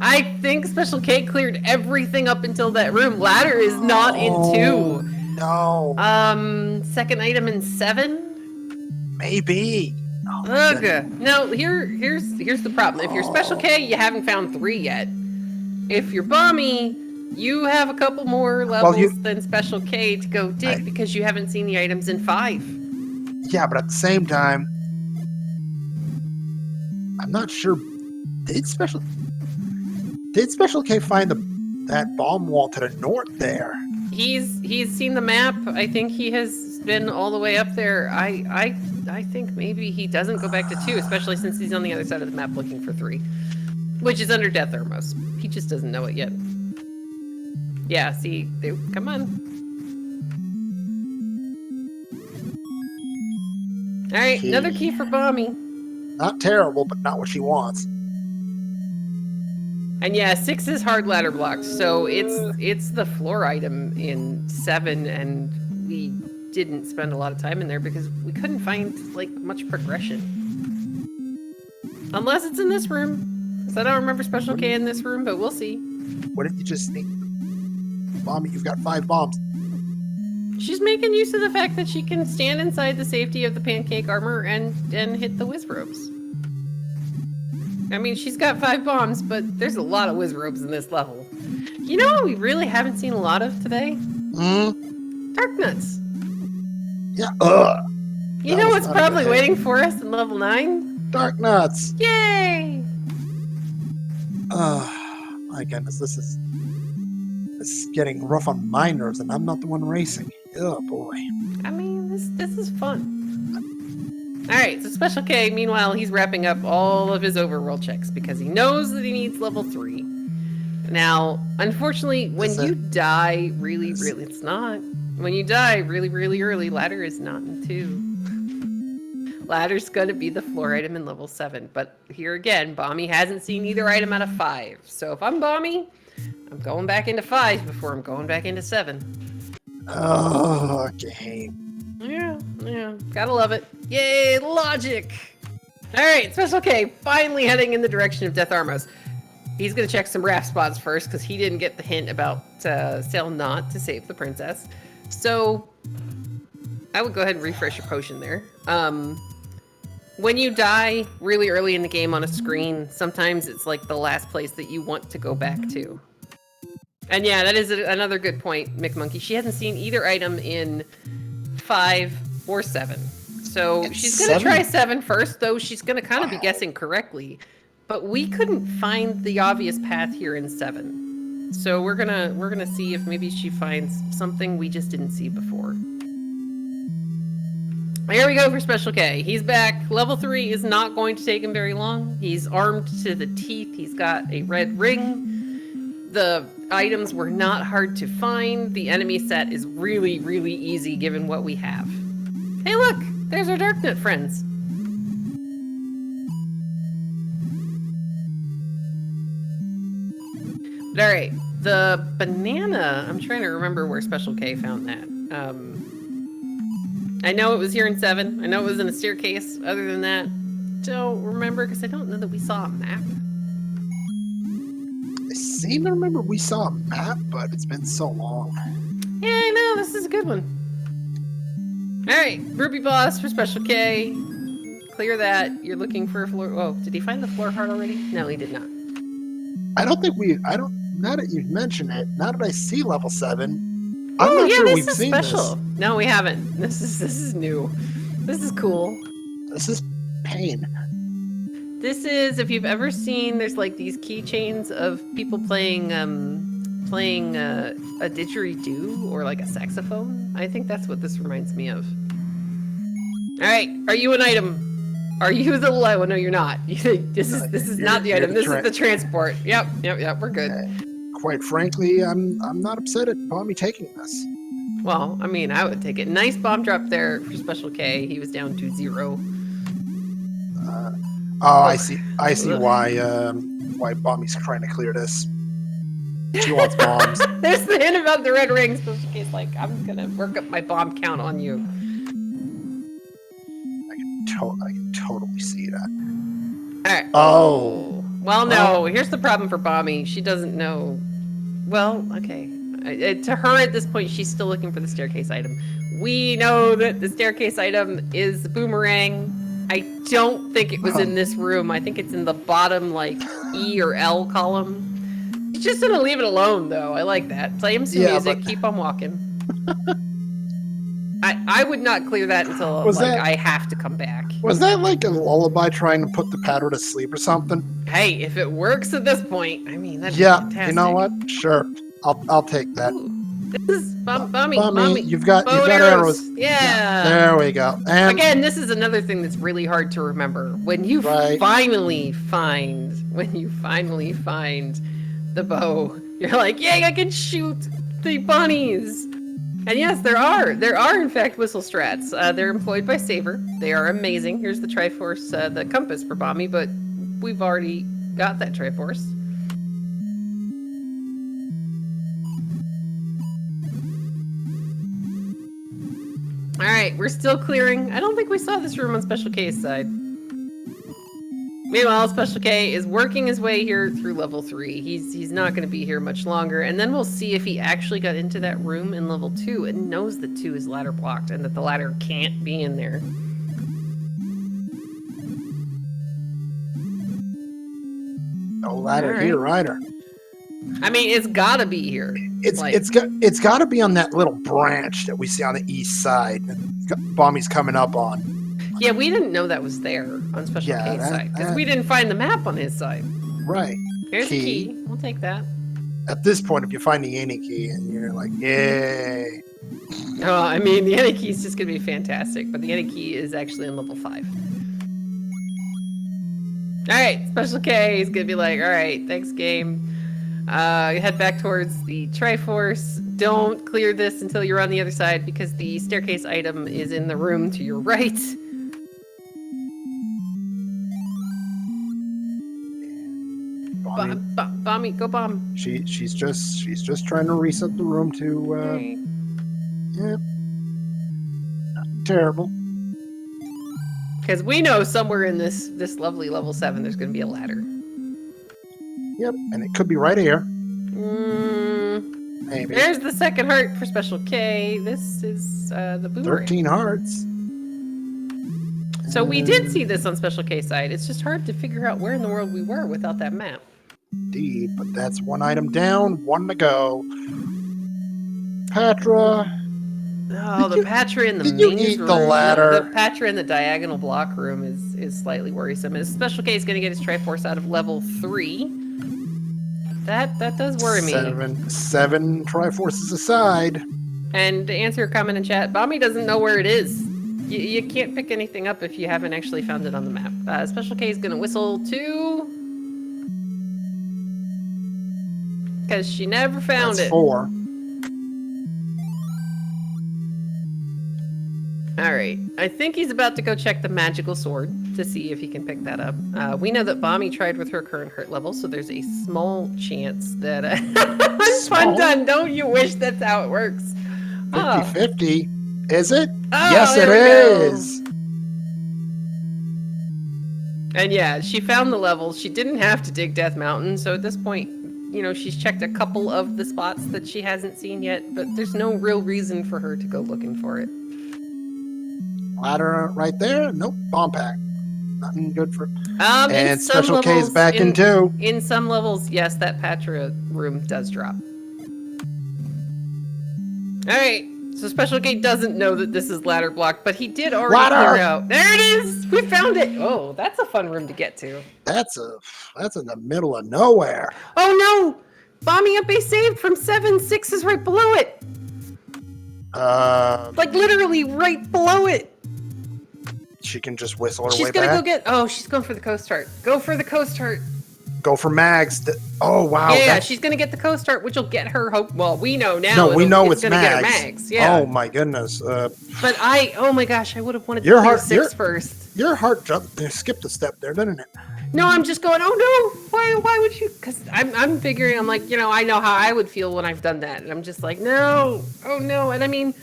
I think Special K cleared everything up until that room. Ladder is not in 2. No. Second item in 7. Maybe. Oh, okay. Now here's the problem. If you're Special K, you haven't found 3 yet. If you're Bommy, you have a couple more levels than Special K to go dig because you haven't seen the items in 5. Yeah, but at the same time, I'm not sure. Did Special K find that bomb wall to the north there? He's seen the map. I think he has been all the way up there. I think maybe he doesn't go back to 2, especially since he's on the other side of the map looking for 3, which is under Death Thermos. He just doesn't know it yet. Yeah, see, come on. All right, another key for Bommy. Not terrible, but not what she wants. And yeah, 6 is hard ladder blocked, so it's the floor item in 7, and we didn't spend a lot of time in there because we couldn't find like much progression. Unless it's in this room. Because I don't remember Special K in this room, but we'll see. What if you just sneak? Bommy, you've got 5 bombs. She's making use of the fact that she can stand inside the safety of the pancake armor and hit the whiz ropes. I mean, she's got 5 bombs, but there's a lot of whiz ropes in this level. You know what we really haven't seen a lot of today? Dark nuts. Yeah. You know what's probably waiting for us in level 9? Dark nuts. Yay! My goodness, this is getting rough on my nerves, and I'm not the one racing. Oh boy. I mean, this is fun. All right, so Special K, meanwhile, he's wrapping up all of his overworld checks because he knows that he needs level 3. Now, unfortunately, when you die really, it's not. When you die really early, ladder is not in 2. Ladder's gonna be the floor item in level 7. But here again, Bommy hasn't seen either item out of 5. So if I'm Bommy, I'm going back into 5 before I'm going back into 7. Oh, game. Yeah, gotta love it. Yay, logic! Alright, Special K finally heading in the direction of Death Armos. He's gonna check some raft spots first, because he didn't get the hint about Sail Not to save the princess. So, I would go ahead and refresh your potion there. When you die really early in the game on a screen, sometimes it's like the last place that you want to go back to. And yeah, that is another good point, McMonkey. She hasn't seen either item in 5 or 7. So she's going to try 7 first, though she's going to kind of be guessing correctly. But we couldn't find the obvious path here in 7. So we're gonna see if maybe she finds something we just didn't see before. Here we go for Special K. He's back. Level 3 is not going to take him very long. He's armed to the teeth. He's got a red ring. The items were not hard to find. The enemy set is really easy given what we have. Hey look! There's our Darknut friends. But alright, the banana, I'm trying to remember where Special K found that. I know it was here in 7. I know it was in a staircase. Other than that, don't remember because I don't know that we saw a map. I seem to remember we saw a map, but it's been so long. Yeah, I know. This is a good one. Alright, Ruby Boss for Special K. clear that. You're looking for a floor. Oh, did he find the floor heart already? No, he did not. I don't think now that you've mentioned it, now that I see level 7, I'm Oh, not yeah, sure this we've is seen special. No, we haven't. This is new. This is cool. this. This is pain. This is, if you've ever seen, there's like these keychains of people playing a didgeridoo or like a saxophone. I think that's what this reminds me of. All right, are you an item? Are you the low? No, you're not. This is not the item. This is the transport. Yep. We're good. Quite frankly, I'm not upset at Bommy taking this. Well, I mean, I would take it. Nice bomb drop there for Special K. He was down to 0. I see why Bommy's trying to clear this. She wants bombs. There's the hint about the red ring. Special K's like, I'm gonna work up my bomb count on you. I can totally see that. All right. Oh. Well, no. Here's the problem for Bommy. She doesn't know. Well, okay. To her at this point, she's still looking for the staircase item. We know that the staircase item is the boomerang. I don't think it was in this room. I think it's in the bottom, like, E or L column. She's just gonna leave it alone, though. I like that. Play him some music. Keep on walking. I would not clear that until I have to come back. Was that like a lullaby trying to put the paddler to sleep or something? Hey, if it works at this point, I mean, that's fantastic. You know what? Sure, I'll take that. Ooh, this is Bommy. You've got arrows. Yeah. There we go. And again, this is another thing that's really hard to remember. When you finally find the bow, you're like, yay, I can shoot the bunnies. And yes, there are in fact whistle strats. They're employed by Saber. They are amazing. Here's the Triforce, the compass for Bommy, but we've already got that Triforce. All right, we're still clearing. I don't think we saw this room on Special K's side. Meanwhile, Special K is working his way here through level 3. He's not going to be here much longer, and then we'll see if he actually got into that room in level 2 and knows that 2 is ladder blocked and that the ladder can't be in there. No ladder here either. I mean, it's got to be here. It's got to be on that little branch that we see on the east side. Bommy's coming up on. Yeah, we didn't know that was there on Special K's side because we didn't find the map on his side. Right. Here's the key. We'll take that. At this point, if you find the Annie key and you're like, yay. Oh, I mean, the Annie key is just going to be fantastic, but the Annie key is actually on level 5. All right, Special K is going to be like, all right, thanks, game. Head back towards the Triforce. Don't clear this until you're on the other side because the staircase item is in the room to your right. Bommy, go bomb. She's just trying to reset the room to yeah. Not terrible. Because we know somewhere in this lovely level 7 there's gonna be a ladder. Yep, and it could be right here. Maybe. There's the second heart for Special K. This is the boomerang. 13 hearts. So we did see this on Special K side. It's just hard to figure out where in the world we were without that map. Indeed, but that's one item down, one to go. Patra. Oh, the Patra in the main room. Eat the ladder? The Patra in the diagonal block room is slightly worrisome. His Special K is going to get his Triforce out of level 3. That does worry me. 7 Triforces aside. And to answer your comment in chat, Bommy doesn't know where it is. You can't pick anything up if you haven't actually found it on the map. Special K is going to whistle too. Because she never found it. 4. Alright, I think he's about to go check the magical sword to see if he can pick that up. We know that Bommy tried with her current hurt level, so there's a small chance that... Fun done, don't you wish that's how it works? 50-50. Is it? Oh, yes, it is. And yeah, she found the level. She didn't have to dig Death Mountain, so at this point, you know, she's checked a couple of the spots that she hasn't seen yet, but there's no real reason for her to go looking for it. Ladder right there. Nope. Bomb pack. nothing good for. In And some Special K is levels, back in too. In some levels, yes, that Patra room does drop. All right, so Special K doesn't know that this is ladder blocked, but he did already clear out. There it is! We found it! Oh, that's a fun room to get to. That's in the middle of nowhere. Oh no! Bombing up a saved from 7. 6 is right below it. Like literally right below it. She can just whistle her way back. She's gonna go get. Oh, she's going for the coast heart. Go for the coast heart. Go for Mags. Oh wow. Yeah, she's gonna get the coast heart, which will get her hope. Well, we know now. No, we know it's gonna Mags. get her Mags. Yeah. Oh my goodness. But oh my gosh, I would have wanted to Your clear heart- 6 first. Your heart skipped a step there, didn't it? No, I'm just going. Oh no! Why would you? Because I'm figuring. I'm like, I know how I would feel when I've done that, and I'm just like, no, oh no. And I mean,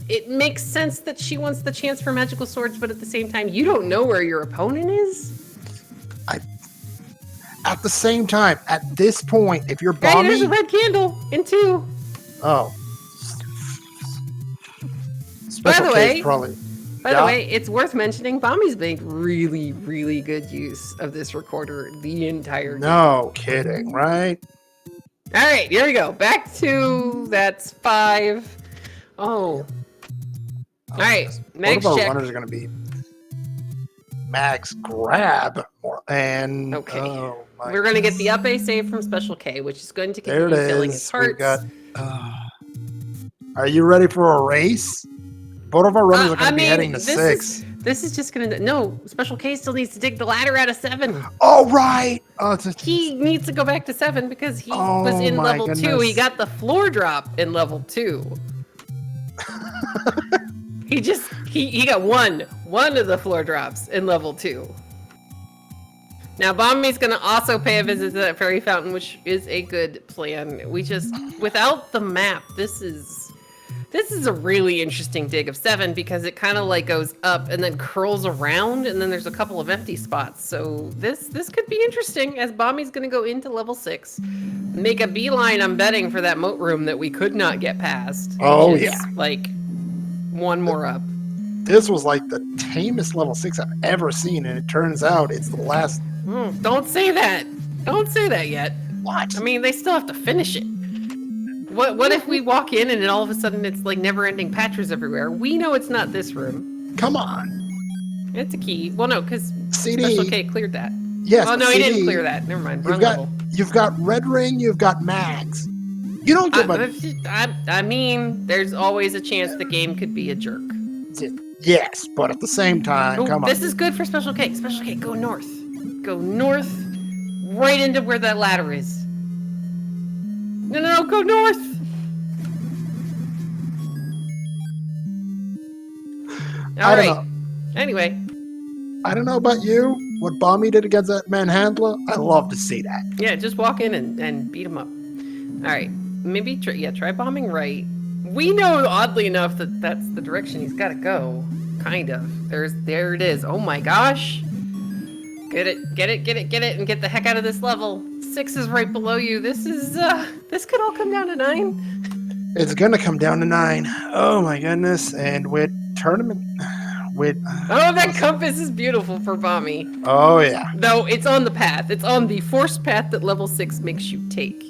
it makes sense that she wants the chance for magical swords, but at the same time, you don't know where your opponent is. At the same time, at this point, if you're Hey, bombing, there's a red candle in 2. oh, By the way, K's probably. By the way, it's worth mentioning, Bommy's made really, really good use of this recorder the entire game. No kidding, right? All right, here we go. Back to that's 5. Oh. All right, Mags Both of our check. runners are going to be Mags grab and Okay. oh my We're going to get the up A save from Special K, which is going to There continue it filling his is. hearts. We got. Are you ready for a race? Both of our runners are going to be heading to 6. This is just going to... No, Special K still needs to dig the ladder out of 7. Oh right. Oh, He needs to go back to 7 because he Oh, was in my level 2. goodness. He got the floor drop in level 2. He got one of the floor drops in level 2. Now Bommy's gonna also pay a visit to that fairy fountain, which is a good plan. We just, without the map, this is a really interesting dig of 7 because it kind of like goes up and then curls around, and then there's a couple of empty spots. So this could be interesting as Bommy's gonna go into level 6, make a beeline, I'm betting, for that moat room that we could not get past. Oh, which is, yeah. like one more up. This was like the tamest level 6 I've ever seen, and it turns out it's the last. Don't say that. Don't say that yet. What? I mean, they still have to finish it. What if we walk in and then all of a sudden it's like never-ending patches everywhere? We know it's not this room. Come on. It's a key. Well, no, because CD. Special K cleared that. Yes. Oh no, CD, he didn't clear that. Never mind. Wrong level. You've got Red Ring. You've got Mags. You don't give a. I mean, there's always a chance the game could be a jerk. Yes, but at the same time, Ooh, come on. this is good for Special K. Special K, go north. Go north, right into where that ladder is. No, go north. All right. Know. Anyway. I don't know about you. What Bommy did against that manhandler, I love to see that. Yeah, just walk in and beat him up. All right. Maybe try bombing right. We know, oddly enough, that that's the direction he's got to go. Kind of. There it is. Oh my gosh. Get it, and get the heck out of this level. 6 is right below you. This could all come down to 9. It's gonna come down to 9. Oh my goodness. And with tournament, oh, that compass is beautiful for Bommy. Oh yeah. Though it's on the path. It's on the forced path that level 6 makes you take.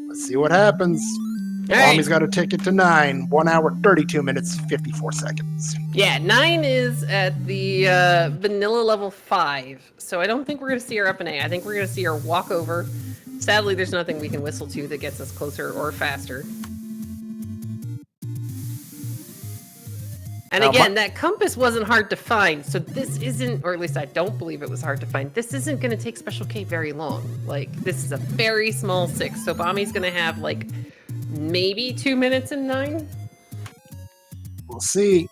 Let's see what happens. Bommy's got a ticket to 9. 1 hour, 32 minutes, 54 seconds. Yeah, 9 is at the vanilla level 5. So I don't think we're going to see her up in A. I think we're going to see her walk over. Sadly, there's nothing we can whistle to that gets us closer or faster. And again, that compass wasn't hard to find, so this isn't, or at least I don't believe it was hard to find, this isn't going to take Special K very long. Like, this is a very small 6, so Bommy's going to have, like, maybe 2 minutes and 9? We'll see.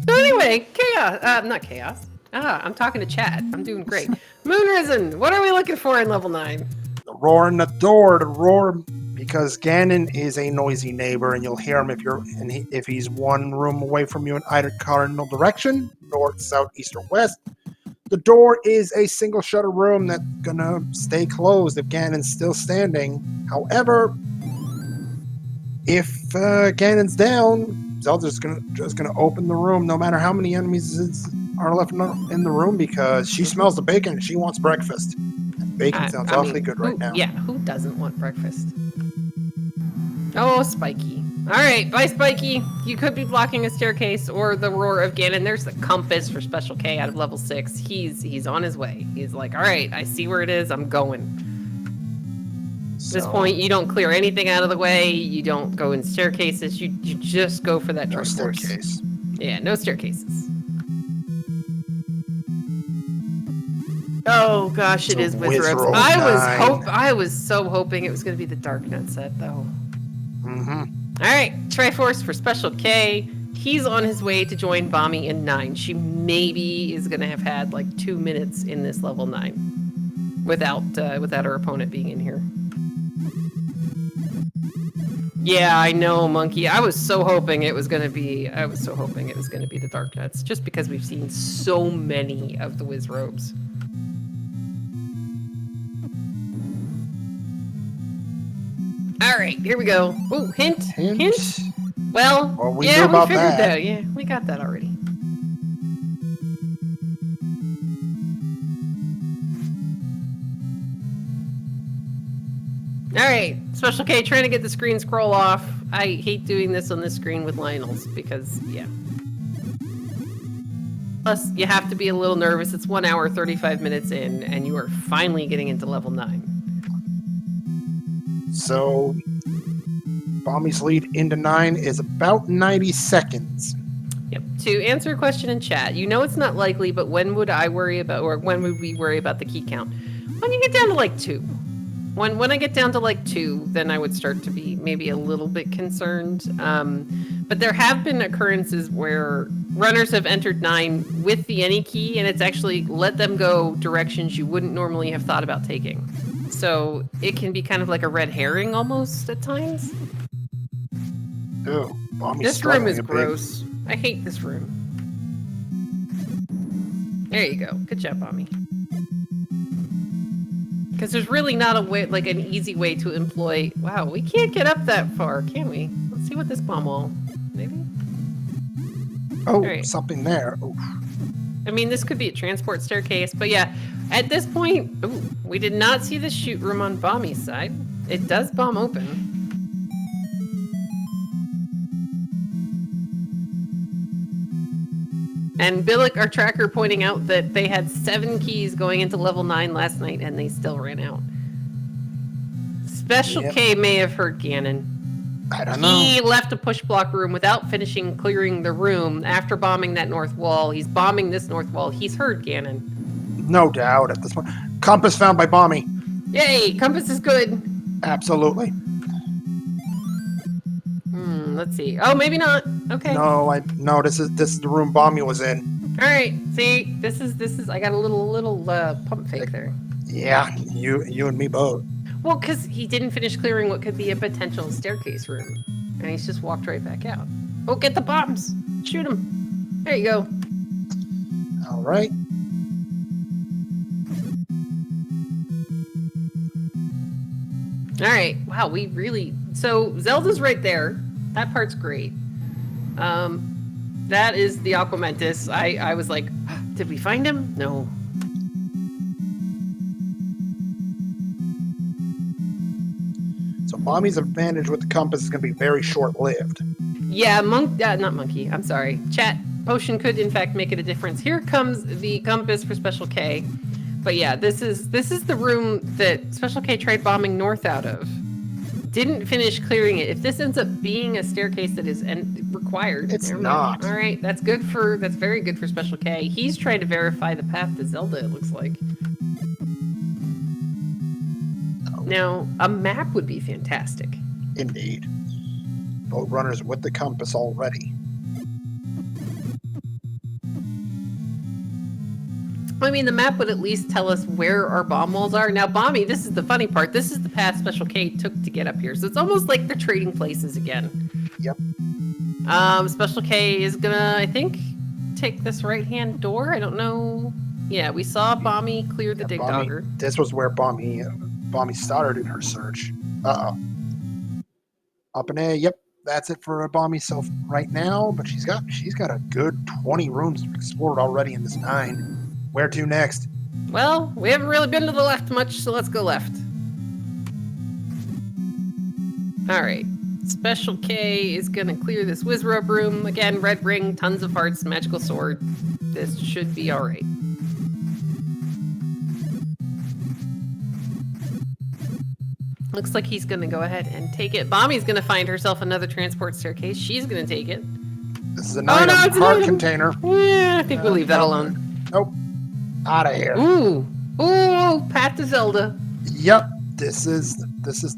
So anyway, chaos, not chaos. I'm talking to chat. I'm doing great. Moonrisen, what are we looking for in level 9? The roar in the door to roar, because Ganon is a noisy neighbor, and you'll hear him if he's one room away from you in either cardinal direction, north, south, east, or west. The door is a single shutter room that's gonna stay closed if Ganon's still standing. However, if Ganon's down, Zelda's just gonna open the room, no matter how many enemies are left in the room, because she smells the bacon and she wants breakfast. And bacon sounds awfully good right now. Yeah, who doesn't want breakfast? Oh, Spiky. All right, bye, Spiky. You could be blocking a staircase or the roar of Ganon. There's the compass for Special K out of level 6. He's on his way. He's like, all right, I see where it is. I'm going. At this point, you don't clear anything out of the way. You don't go in staircases. You just go for that dark force. Staircase. Yeah, no staircases. Oh gosh, it is Wizrobe. I was so hoping it was going to be the Dark Nut set, though. All right, Triforce for Special K. He's on his way to join bommy819. She maybe is going to have had like 2 minutes in this level 9 without her opponent being in here. Yeah, I know, Monkey. I was so hoping it was going to be the Dark Nuts, just because we've seen so many of the Wizrobes. All right, here we go. Ooh, hint. Well, we yeah, knew we figured that. that. Yeah, we got that already. All right, Special K trying to get the screen scroll off. I hate doing this on this screen with Lionel's because, yeah. Plus, you have to be a little nervous. It's 1 hour, 35 minutes in, and you are finally getting into level 9. So, Bommy's lead into 9 is about 90 seconds. Yep. To answer a question in chat, you know it's not likely, but when would I worry about, or when would we worry about the key count? When you get down to like 2. When I get down to like 2, then I would start to be maybe a little bit concerned. But there have been occurrences where runners have entered 9 with the any key, and it's actually let them go directions you wouldn't normally have thought about taking. So it can be kind of like a red herring almost at times. Ew, this room is gross. I hate this room. There you go. Good job, Bommy. Because there's really not a way, like an easy way to employ. Wow, we can't get up that far, can we? Let's see what this bomb wall. Maybe. Oh, right. Something there. Oof. I mean, this could be a transport staircase, but yeah, at this point, ooh, we did not see the shoot room on Bommy's side. It does bomb open. And Billick, our tracker, pointing out that they had 7 keys going into level 9 last night, and they still ran out. Special K may have heard Ganon. I don't know. He left a push block room without finishing clearing the room after bombing that north wall. He's bombing this north wall. He's heard Ganon. No doubt at this point. Compass found by Bommy. Yay, compass is good. Absolutely. Let's see. Oh, maybe not. Okay. No, this is the room Bommy was in. All right. See, this is. I got a little pump fake there. Yeah, you and me both. Well, because he didn't finish clearing what could be a potential staircase room, and he's just walked right back out. Oh, get the bombs! Shoot him! There you go. All right. All right. Wow, we really. So Zelda's right there. That part's great. That is the Aquamentus. I was like, did we find him? No. So Bommy's advantage with the compass is going to be very short-lived. Yeah, not monkey. I'm sorry. Chat. Potion could in fact make it a difference. Here comes the compass for Special K. But yeah, this is the room that Special K tried bombing north out of. Didn't finish clearing it. If this ends up being a staircase that is required, it's not. All right, that's very good for Special K. He's trying to verify the path to Zelda. It looks like. Now, a map would be fantastic. Indeed. Boat runners with the compass already. I mean, the map would at least tell us where our bomb walls are. Now, Bommy, this is the funny part. This is the path Special K took to get up here. So it's almost like they're trading places again. Yep. Special K is gonna, I think, take this right-hand door. I don't know. Yeah, we saw Bommy clear the dig dogger. This was where Bommy started in her search. Uh-oh. Up in A, yep. that's it for Bommy self right now. But she's got a good 20 rooms explored already in this 9. Where to next? Well, we haven't really been to the left much, so let's go left. All right. Special K is going to clear this Wizrobe room. Again, red ring, tons of hearts, magical sword. This should be all right. Looks like he's going to go ahead and take it. Bommy's going to find herself another transport staircase. She's going to take it. This is an item, heart container. Yeah, I think we'll leave that alone. Nope. Out of here. Ooh, path to Zelda. Yep. This is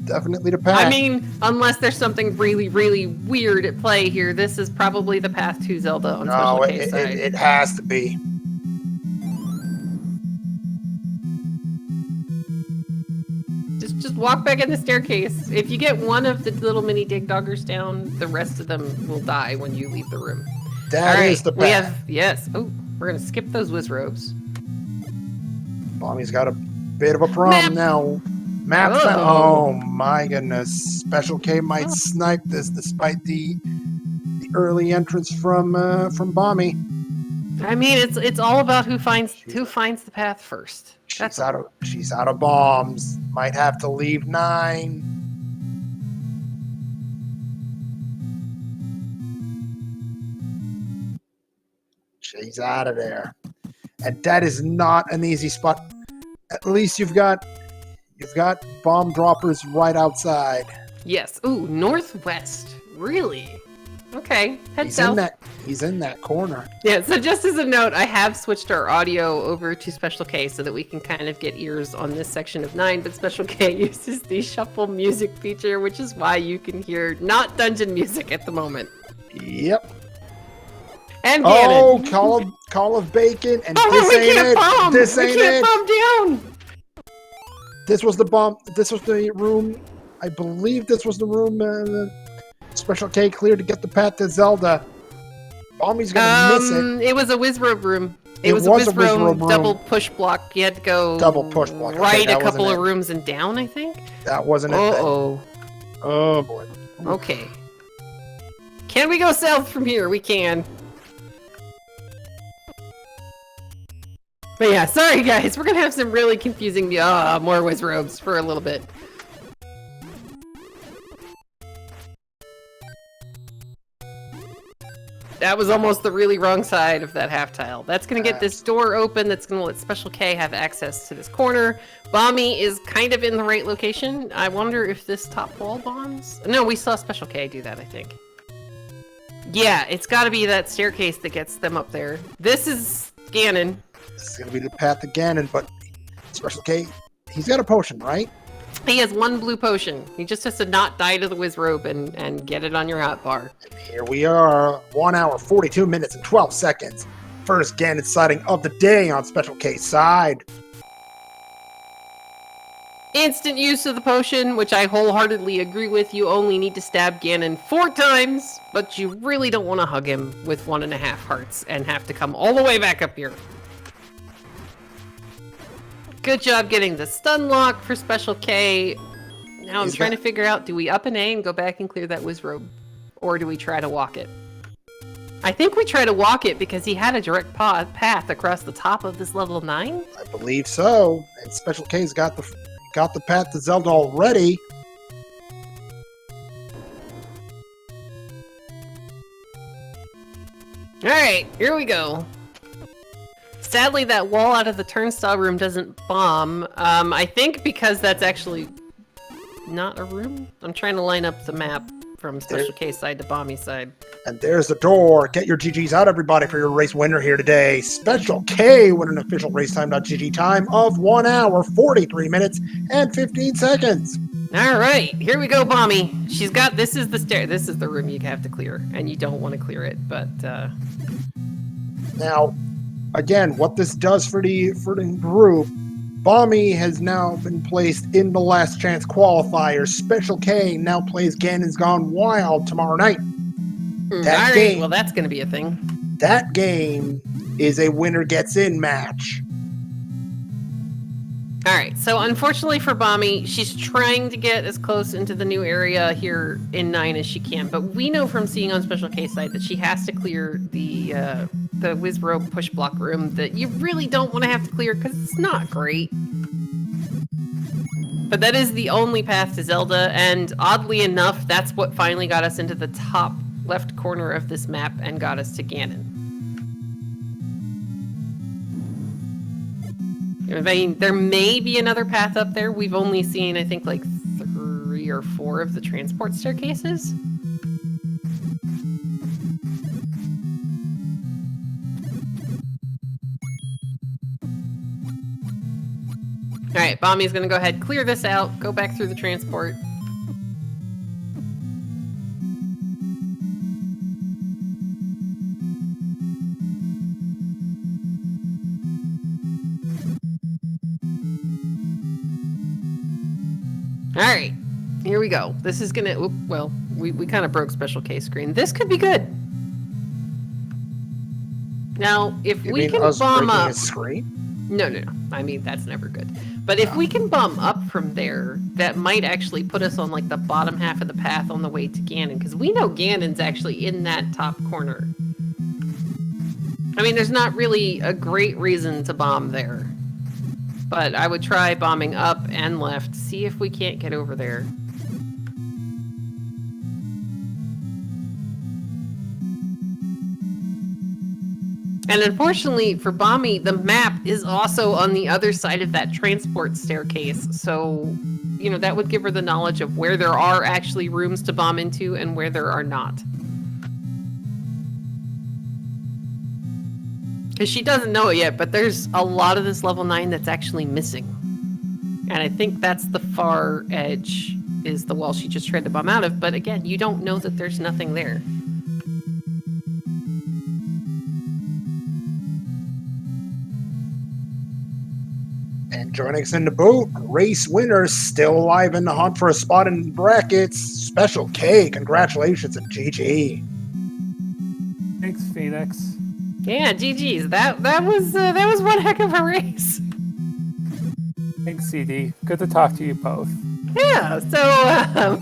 definitely the path. I mean, unless there's something really, really weird at play here, this is probably the path to Zelda on Special K side. It has to be. Just walk back in the staircase. If you get one of the little mini dig doggers down, the rest of them will die when you leave the room. That is the path. Yes. Oh, we're gonna skip those Wizrobes. Bommy's got a bit of a problem now. Map. Oh my goodness! Special K might snipe this, despite the early entrance from Bommy. I mean, it's all about who finds the path first. She's out of bombs. Might have to leave 9. She's out of there, and that is not an easy spot. At least you've got bomb droppers right outside. Yes. Ooh, northwest. Really? Okay. Head south. He's in that corner. Yeah, so just as a note, I have switched our audio over to Special K so that we can kind of get ears on this section of 9, but Special K uses the shuffle music feature, which is why you can hear not dungeon music at the moment. Yep. And Ganon. Oh, call of bacon, and this ain't it. Bomb. This ain't we can't it. bomb down. This was the bomb. This was the room. I believe this was the room. Special K cleared to get the path to Zelda. Bommy's gonna miss it. It was a Wizrobe room. It was a Wizrobe double push block. You had to go double push block. Right, a couple of rooms and down, I think. That wasn't it. Oh boy. Okay. Can we go south from here? We can. But yeah, sorry guys, we're gonna have some really confusing more Wizrobes for a little bit. That was almost the really wrong side of that half tile. That's gonna get this door open. That's gonna let Special K have access to this corner. Bommy is kind of in the right location. I wonder if this top wall bombs? No, we saw Special K do that, I think. Yeah, it's gotta be that staircase that gets them up there. This is Ganon. This is going to be the path to Ganon, but Special K, he's got a potion, right? He has 1 blue potion. He just has to not die to the Wizrobe and get it on your hotbar. And here we are, 1 hour, 42 minutes, and 12 seconds. First Ganon sighting of the day on Special K's side. Instant use of the potion, which I wholeheartedly agree with. You only need to stab Ganon 4 times, but you really don't want to hug him with 1.5 hearts and have to come all the way back up here. Good job getting the stun lock for Special K. Now I'm trying to figure out, do we up an A and go back and clear that Wizrobe? Or do we try to walk it? I think we try to walk it because he had a direct path across the top of this level 9. I believe so. And Special K's got the path to Zelda already. Alright, here we go. Sadly, that wall out of the turnstile room doesn't bomb. I think because that's actually not a room. I'm trying to line up the map from Special K side to Bommy side. And there's the door. Get your GGs out, everybody, for your race winner here today. Special K with an official racetime.gg time of 1 hour, 43 minutes, and 15 seconds. All right, here we go, Bommy. She's got, this is the stair. This is the room you have to clear, and you don't want to clear it, but now, again, what this does for the group, Bommy has now been placed in the last chance qualifier. Special K now plays Ganon's Gone Wild tomorrow night. That game, well, that's going to be a thing. That game is a winner gets in match. All right, so unfortunately for Bommy, she's trying to get as close into the new area here in 9 as she can, but we know from seeing on Special K site that she has to clear the Wizrobe push block room that you really don't want to have to clear because it's not great. But that is the only path to Zelda, and oddly enough, that's what finally got us into the top left corner of this map and got us to Ganon. I mean, there may be another path up there. We've only seen, I think, like 3 or 4 of the transport staircases. All right, Bommy's gonna go ahead, clear this out, go back through the transport. All right, here we go. This is gonna, well, we kind of broke Special K screen. This could be good. Now, if You we mean can us bomb breaking up. a screen? No. I mean, that's never good. But if we can bomb up from there, that might actually put us on like the bottom half of the path on the way to Ganon, because we know Ganon's actually in that top corner. I mean, there's not really a great reason to bomb there. But I would try bombing up and left, see if we can't get over there. And unfortunately for Bommy, the map is also on the other side of that transport staircase. So, you know, that would give her the knowledge of where there are actually rooms to bomb into and where there are not. Because she doesn't know it yet, but there's a lot of this level 9 that's actually missing. And I think that's the far edge, is the wall she just tried to bomb out of. But again, you don't know that there's nothing there. And joining us in the boat, race winner, still alive in the hunt for a spot in brackets, Special K. Congratulations and GG. Thanks, Phoenix. Yeah, GG's. That was one heck of a race. Thanks, CD. Good to talk to you both. Yeah. So,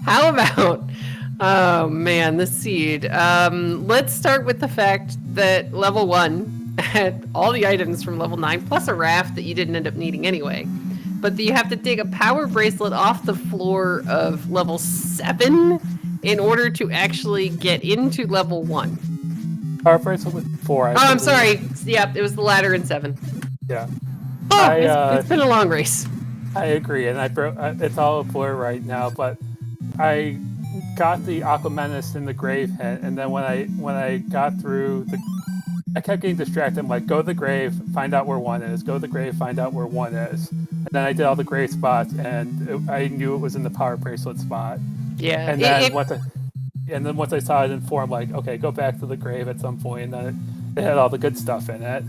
how about? Oh man, the seed. Let's start with the fact that level 1 had all the items from level 9 plus a raft that you didn't end up needing anyway. But you have to dig a power bracelet off the floor of level 7 in order to actually get into level 1. Our bracelet was 4. I'm sorry. Yep, it was the ladder in 7. Yeah. Oh, it's been a long race. I agree, and I broke. It's all a blur right now, but I got the Aquamenus in the grave hit, and then when I got through I kept getting distracted. I'm like, go to the grave, find out where 1 is. Go to the grave, find out where 1 is. And then I did all the grave spots, and I knew it was in the power bracelet spot. Yeah. And then once I saw it in 4, I'm like, okay, go back to the grave at some point, and then it had all the good stuff in it.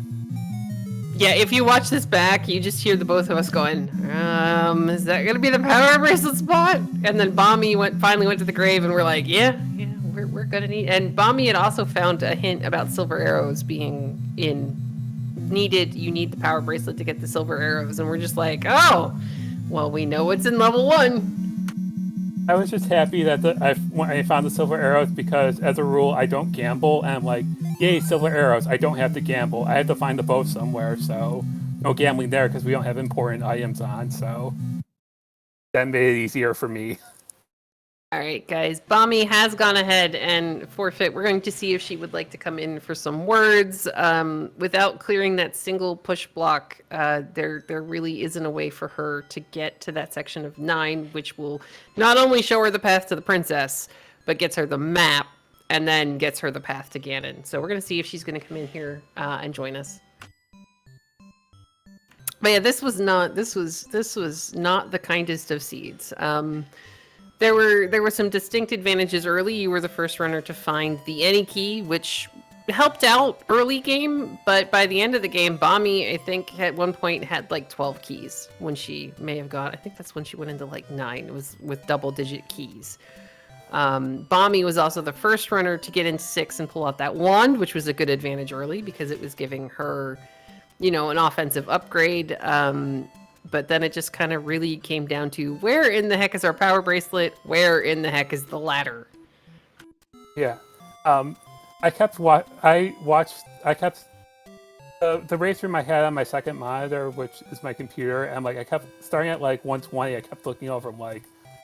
Yeah, if you watch this back, you just hear the both of us going, is that gonna be the power bracelet spot? And then Bommy finally went to the grave, and we're like, yeah, we're gonna need. And Bommy had also found a hint about silver arrows being needed. You need the power bracelet to get the silver arrows, and we're just like, oh, well, we know what's in level 1. I was just happy that when I found the silver arrows, because as a rule I don't gamble, and I'm like, yay, silver arrows, I don't have to gamble. I have to find the bow somewhere, so no gambling there because we don't have important items on, so that made it easier for me. All right, guys. Bommy has gone ahead and forfeit. We're going to see if she would like to come in for some words. Without clearing that single push block, there really isn't a way for her to get to that section of 9, which will not only show her the path to the princess, but gets her the map, and then gets her the path to Ganon. So we're going to see if she's going to come in here and join us. But yeah, this was not the kindest of seeds. There were some distinct advantages early. You were the first runner to find the any key, which helped out early game, but by the end of the game, Bommy, I think, at one point had like 12 keys when she may have got, I think that's when she went into like 9. It was with double-digit keys. Bommy was also the first runner to get into 6 and pull out that wand, which was a good advantage early because it was giving her an offensive upgrade. But then it just kind of really came down to where in the heck is our power bracelet? Where in the heck is the ladder? Yeah. I kept the race room I had on my second monitor, which is my computer, and I kept starting at 120. I kept looking over. I'm like,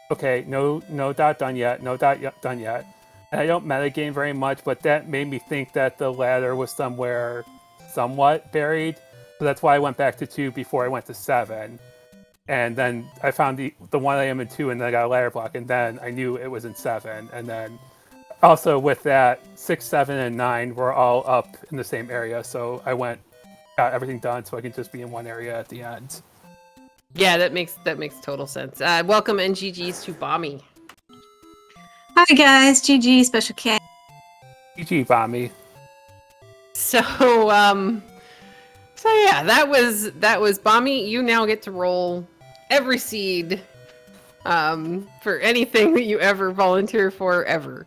okay, no dot done yet, no dot done yet. And I don't metagame very much, but that made me think that the ladder was somewhere somewhat buried. So that's why I went back to 2 before I went to 7. And then I found the one I am in 2, and then I got a ladder block, and then I knew it was in 7. And then also with that, 6, 7, and 9 were all up in the same area. So I got everything done so I can just be in one area at the end. Yeah, that makes total sense. Welcome NGGs to Bommy. Hi guys, GG Special K. GG, Bommy. So yeah, that was Bommy. You now get to roll every seed for anything that you ever volunteer for ever,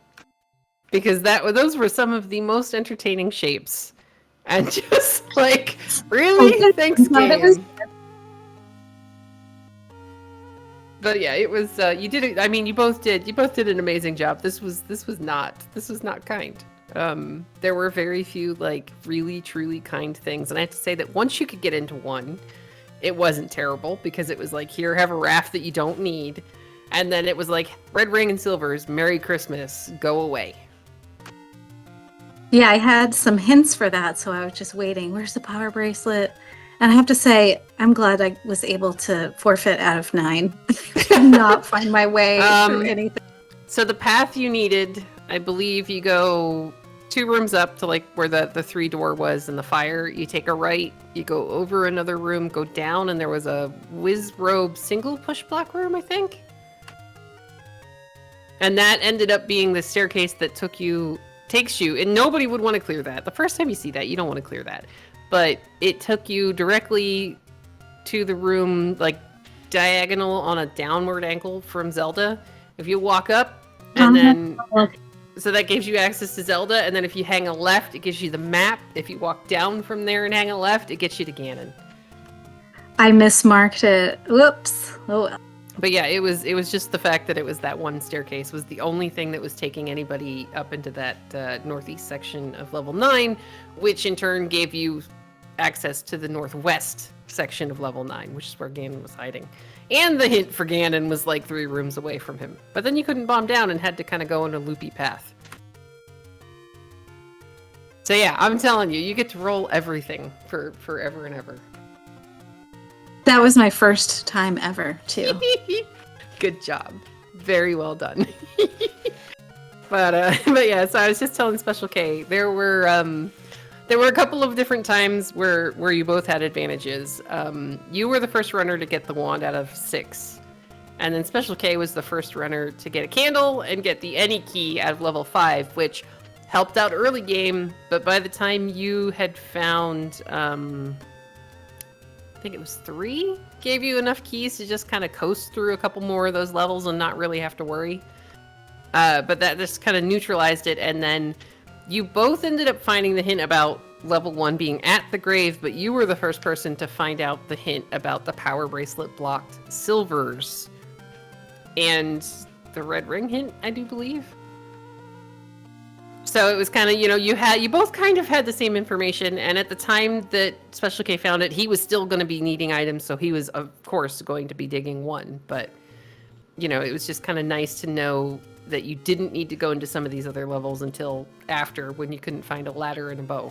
because those were some of the most entertaining shapes, and just really, thanks game. But yeah, it was you did it. I mean, you both did an amazing job. This was not kind. There were very few really truly kind things, and I have to say that once you could get into one, it wasn't terrible, because it was here, have a raft that you don't need, and then it was red ring and silvers, Merry Christmas, go away. Yeah, I had some hints for that, so I was just waiting. Where's the power bracelet? And I have to say, I'm glad I was able to forfeit out of 9. Could not find my way through anything. So the path you needed, I believe you go 2 rooms up to where the 3-door was and the fire. You take a right, you go over another room, go down, and there was a whiz robe single push block room, I think. And that ended up being the staircase that takes you, and nobody would want to clear that. The first time you see that, you don't want to clear that. But it took you directly to the room, diagonal on a downward angle from Zelda. If you walk up, and then... So that gives you access to Zelda, and then if you hang a left, it gives you the map. If you walk down from there and hang a left, it gets you to Ganon. I mismarked it. Whoops. Oh. But yeah, it was just the fact that it was that one staircase was the only thing that was taking anybody up into that northeast section of level 9, which in turn gave you access to the northwest section of level 9, which is where Ganon was hiding. And the hint for Ganon was 3 rooms away from him. But then you couldn't bomb down and had to kind of go on a loopy path. So yeah, I'm telling you, you get to roll everything for forever and ever. That was my first time ever, too. Good job. Very well done. But yeah, so I was just telling Special K, there were a couple of different times where you both had advantages. You were the first runner to get the wand out of 6. And then Special K was the first runner to get a candle and get the any key out of level 5, which helped out early game. But by the time you had found, I think it was 3, gave you enough keys to just kind of coast through a couple more of those levels and not really have to worry. But that just kind of neutralized it. And then you both ended up finding the hint about level 1 being at the grave, but you were the first person to find out the hint about the power bracelet blocked silvers. And the red ring hint, I do believe. So it was kind of, you both kind of had the same information, and at the time that Special K found it, he was still going to be needing items, so he was, of course, going to be digging 1. But, it was just kind of nice to know that you didn't need to go into some of these other levels until after, when you couldn't find a ladder and a bow.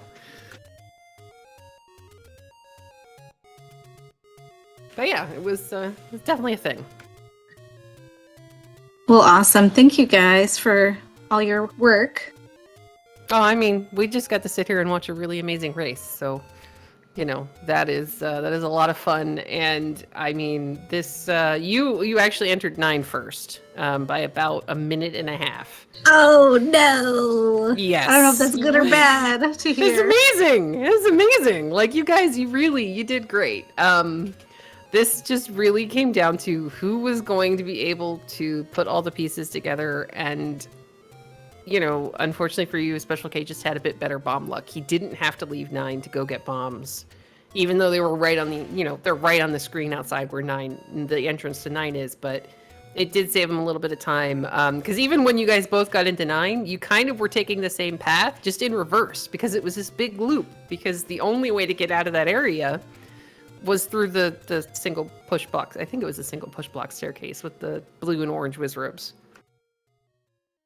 But yeah, it was definitely a thing. Well, awesome. Thank you guys for all your work. Oh, I mean, we just got to sit here and watch a really amazing race, so that is a lot of fun. And I mean, this you actually entered 9 first by about a minute and a half. Oh no! Yes, I don't know if that's good or bad to hear. It's amazing. It's amazing. You guys, you did great. This just really came down to who was going to be able to put all the pieces together. And unfortunately for you, Special K just had a bit better bomb luck. He didn't have to leave 9 to go get bombs. even though they were right on they're right on the screen outside where the entrance to 9 is, but it did save them a little bit of time. Because even when you guys both got into 9, you kind of were taking the same path, just in reverse, because it was this big loop. Because the only way to get out of that area was through the single push block. I think it was a single push block staircase with the blue and orange whiz robes.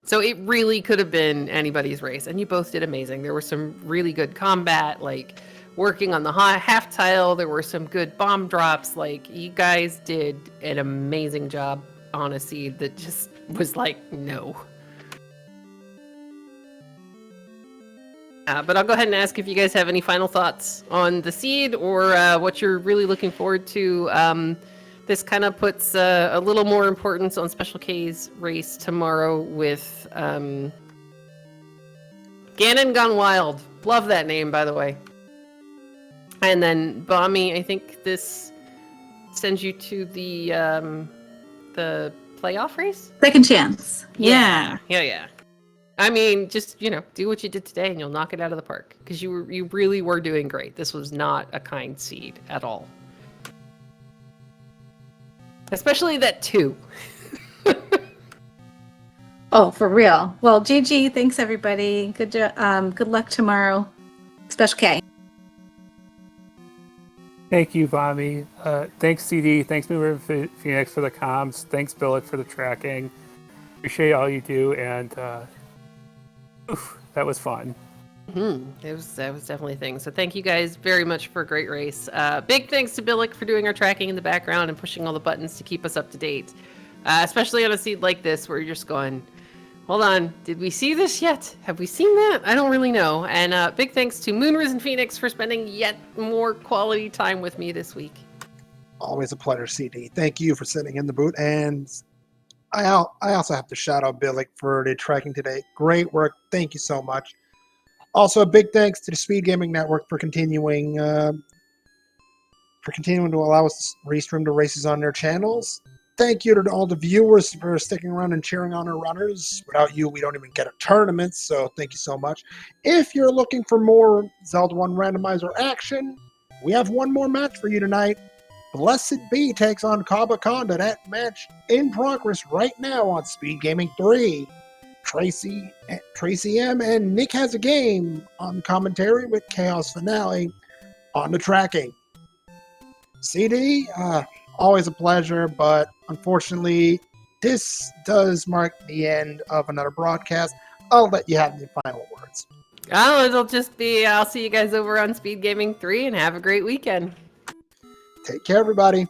So it really could have been anybody's race, and you both did amazing. There was some really good combat, like working on the half tile. There were some good bomb drops. Like, you guys did an amazing job on a seed that just was like, no. But I'll go ahead and ask if you guys have any final thoughts on the seed or what you're really looking forward to. This kind of puts a little more importance on Special K's race tomorrow with Ganon Gone Wild. Love that name, by the way. And then Bommy, I think this sends you to the playoff race? Second chance. Yeah. Yeah. I mean, just, do what you did today and you'll knock it out of the park. Because you really were doing great. This was not a kind seed at all. Especially that 2. Oh, for real. Well, GG, thanks everybody. Good luck tomorrow. Special K. Thank you, Bommy. Thanks, CD. Thanks, Moon Phoenix, for the comms. Thanks, Billick, for the tracking. Appreciate all you do, and that was fun. That was definitely a thing. So thank you guys very much for a great race. Big thanks to Billick for doing our tracking in the background and pushing all the buttons to keep us up to date. Especially on a seed like this where you're just going, hold on, did we see this yet? Have we seen that? I don't really know. And big thanks to Moonrisen Phoenix for spending yet more quality time with me this week. Always a pleasure, CD. Thank you for sitting in the booth. And I also have to shout out Billick for the tracking today. Great work. Thank you so much. Also, a big thanks to the SpeedGaming Network for continuing to allow us to restream the races on their channels. Thank you to all the viewers for sticking around and cheering on our runners. Without you, we don't even get a tournament, so thank you so much. If you're looking for more Zelda 1 Randomizer action, we have one more match for you tonight. Blessed Be takes on Kabakonda. That match in progress right now on SpeedGaming 3. Tracy M and Nick Has a Game on commentary with Chaos Finale on the tracking. CD, always a pleasure, but unfortunately, this does mark the end of another broadcast. I'll let you have the final words. Oh, it'll just be, I'll see you guys over on SpeedGaming 3 and have a great weekend. Take care, everybody.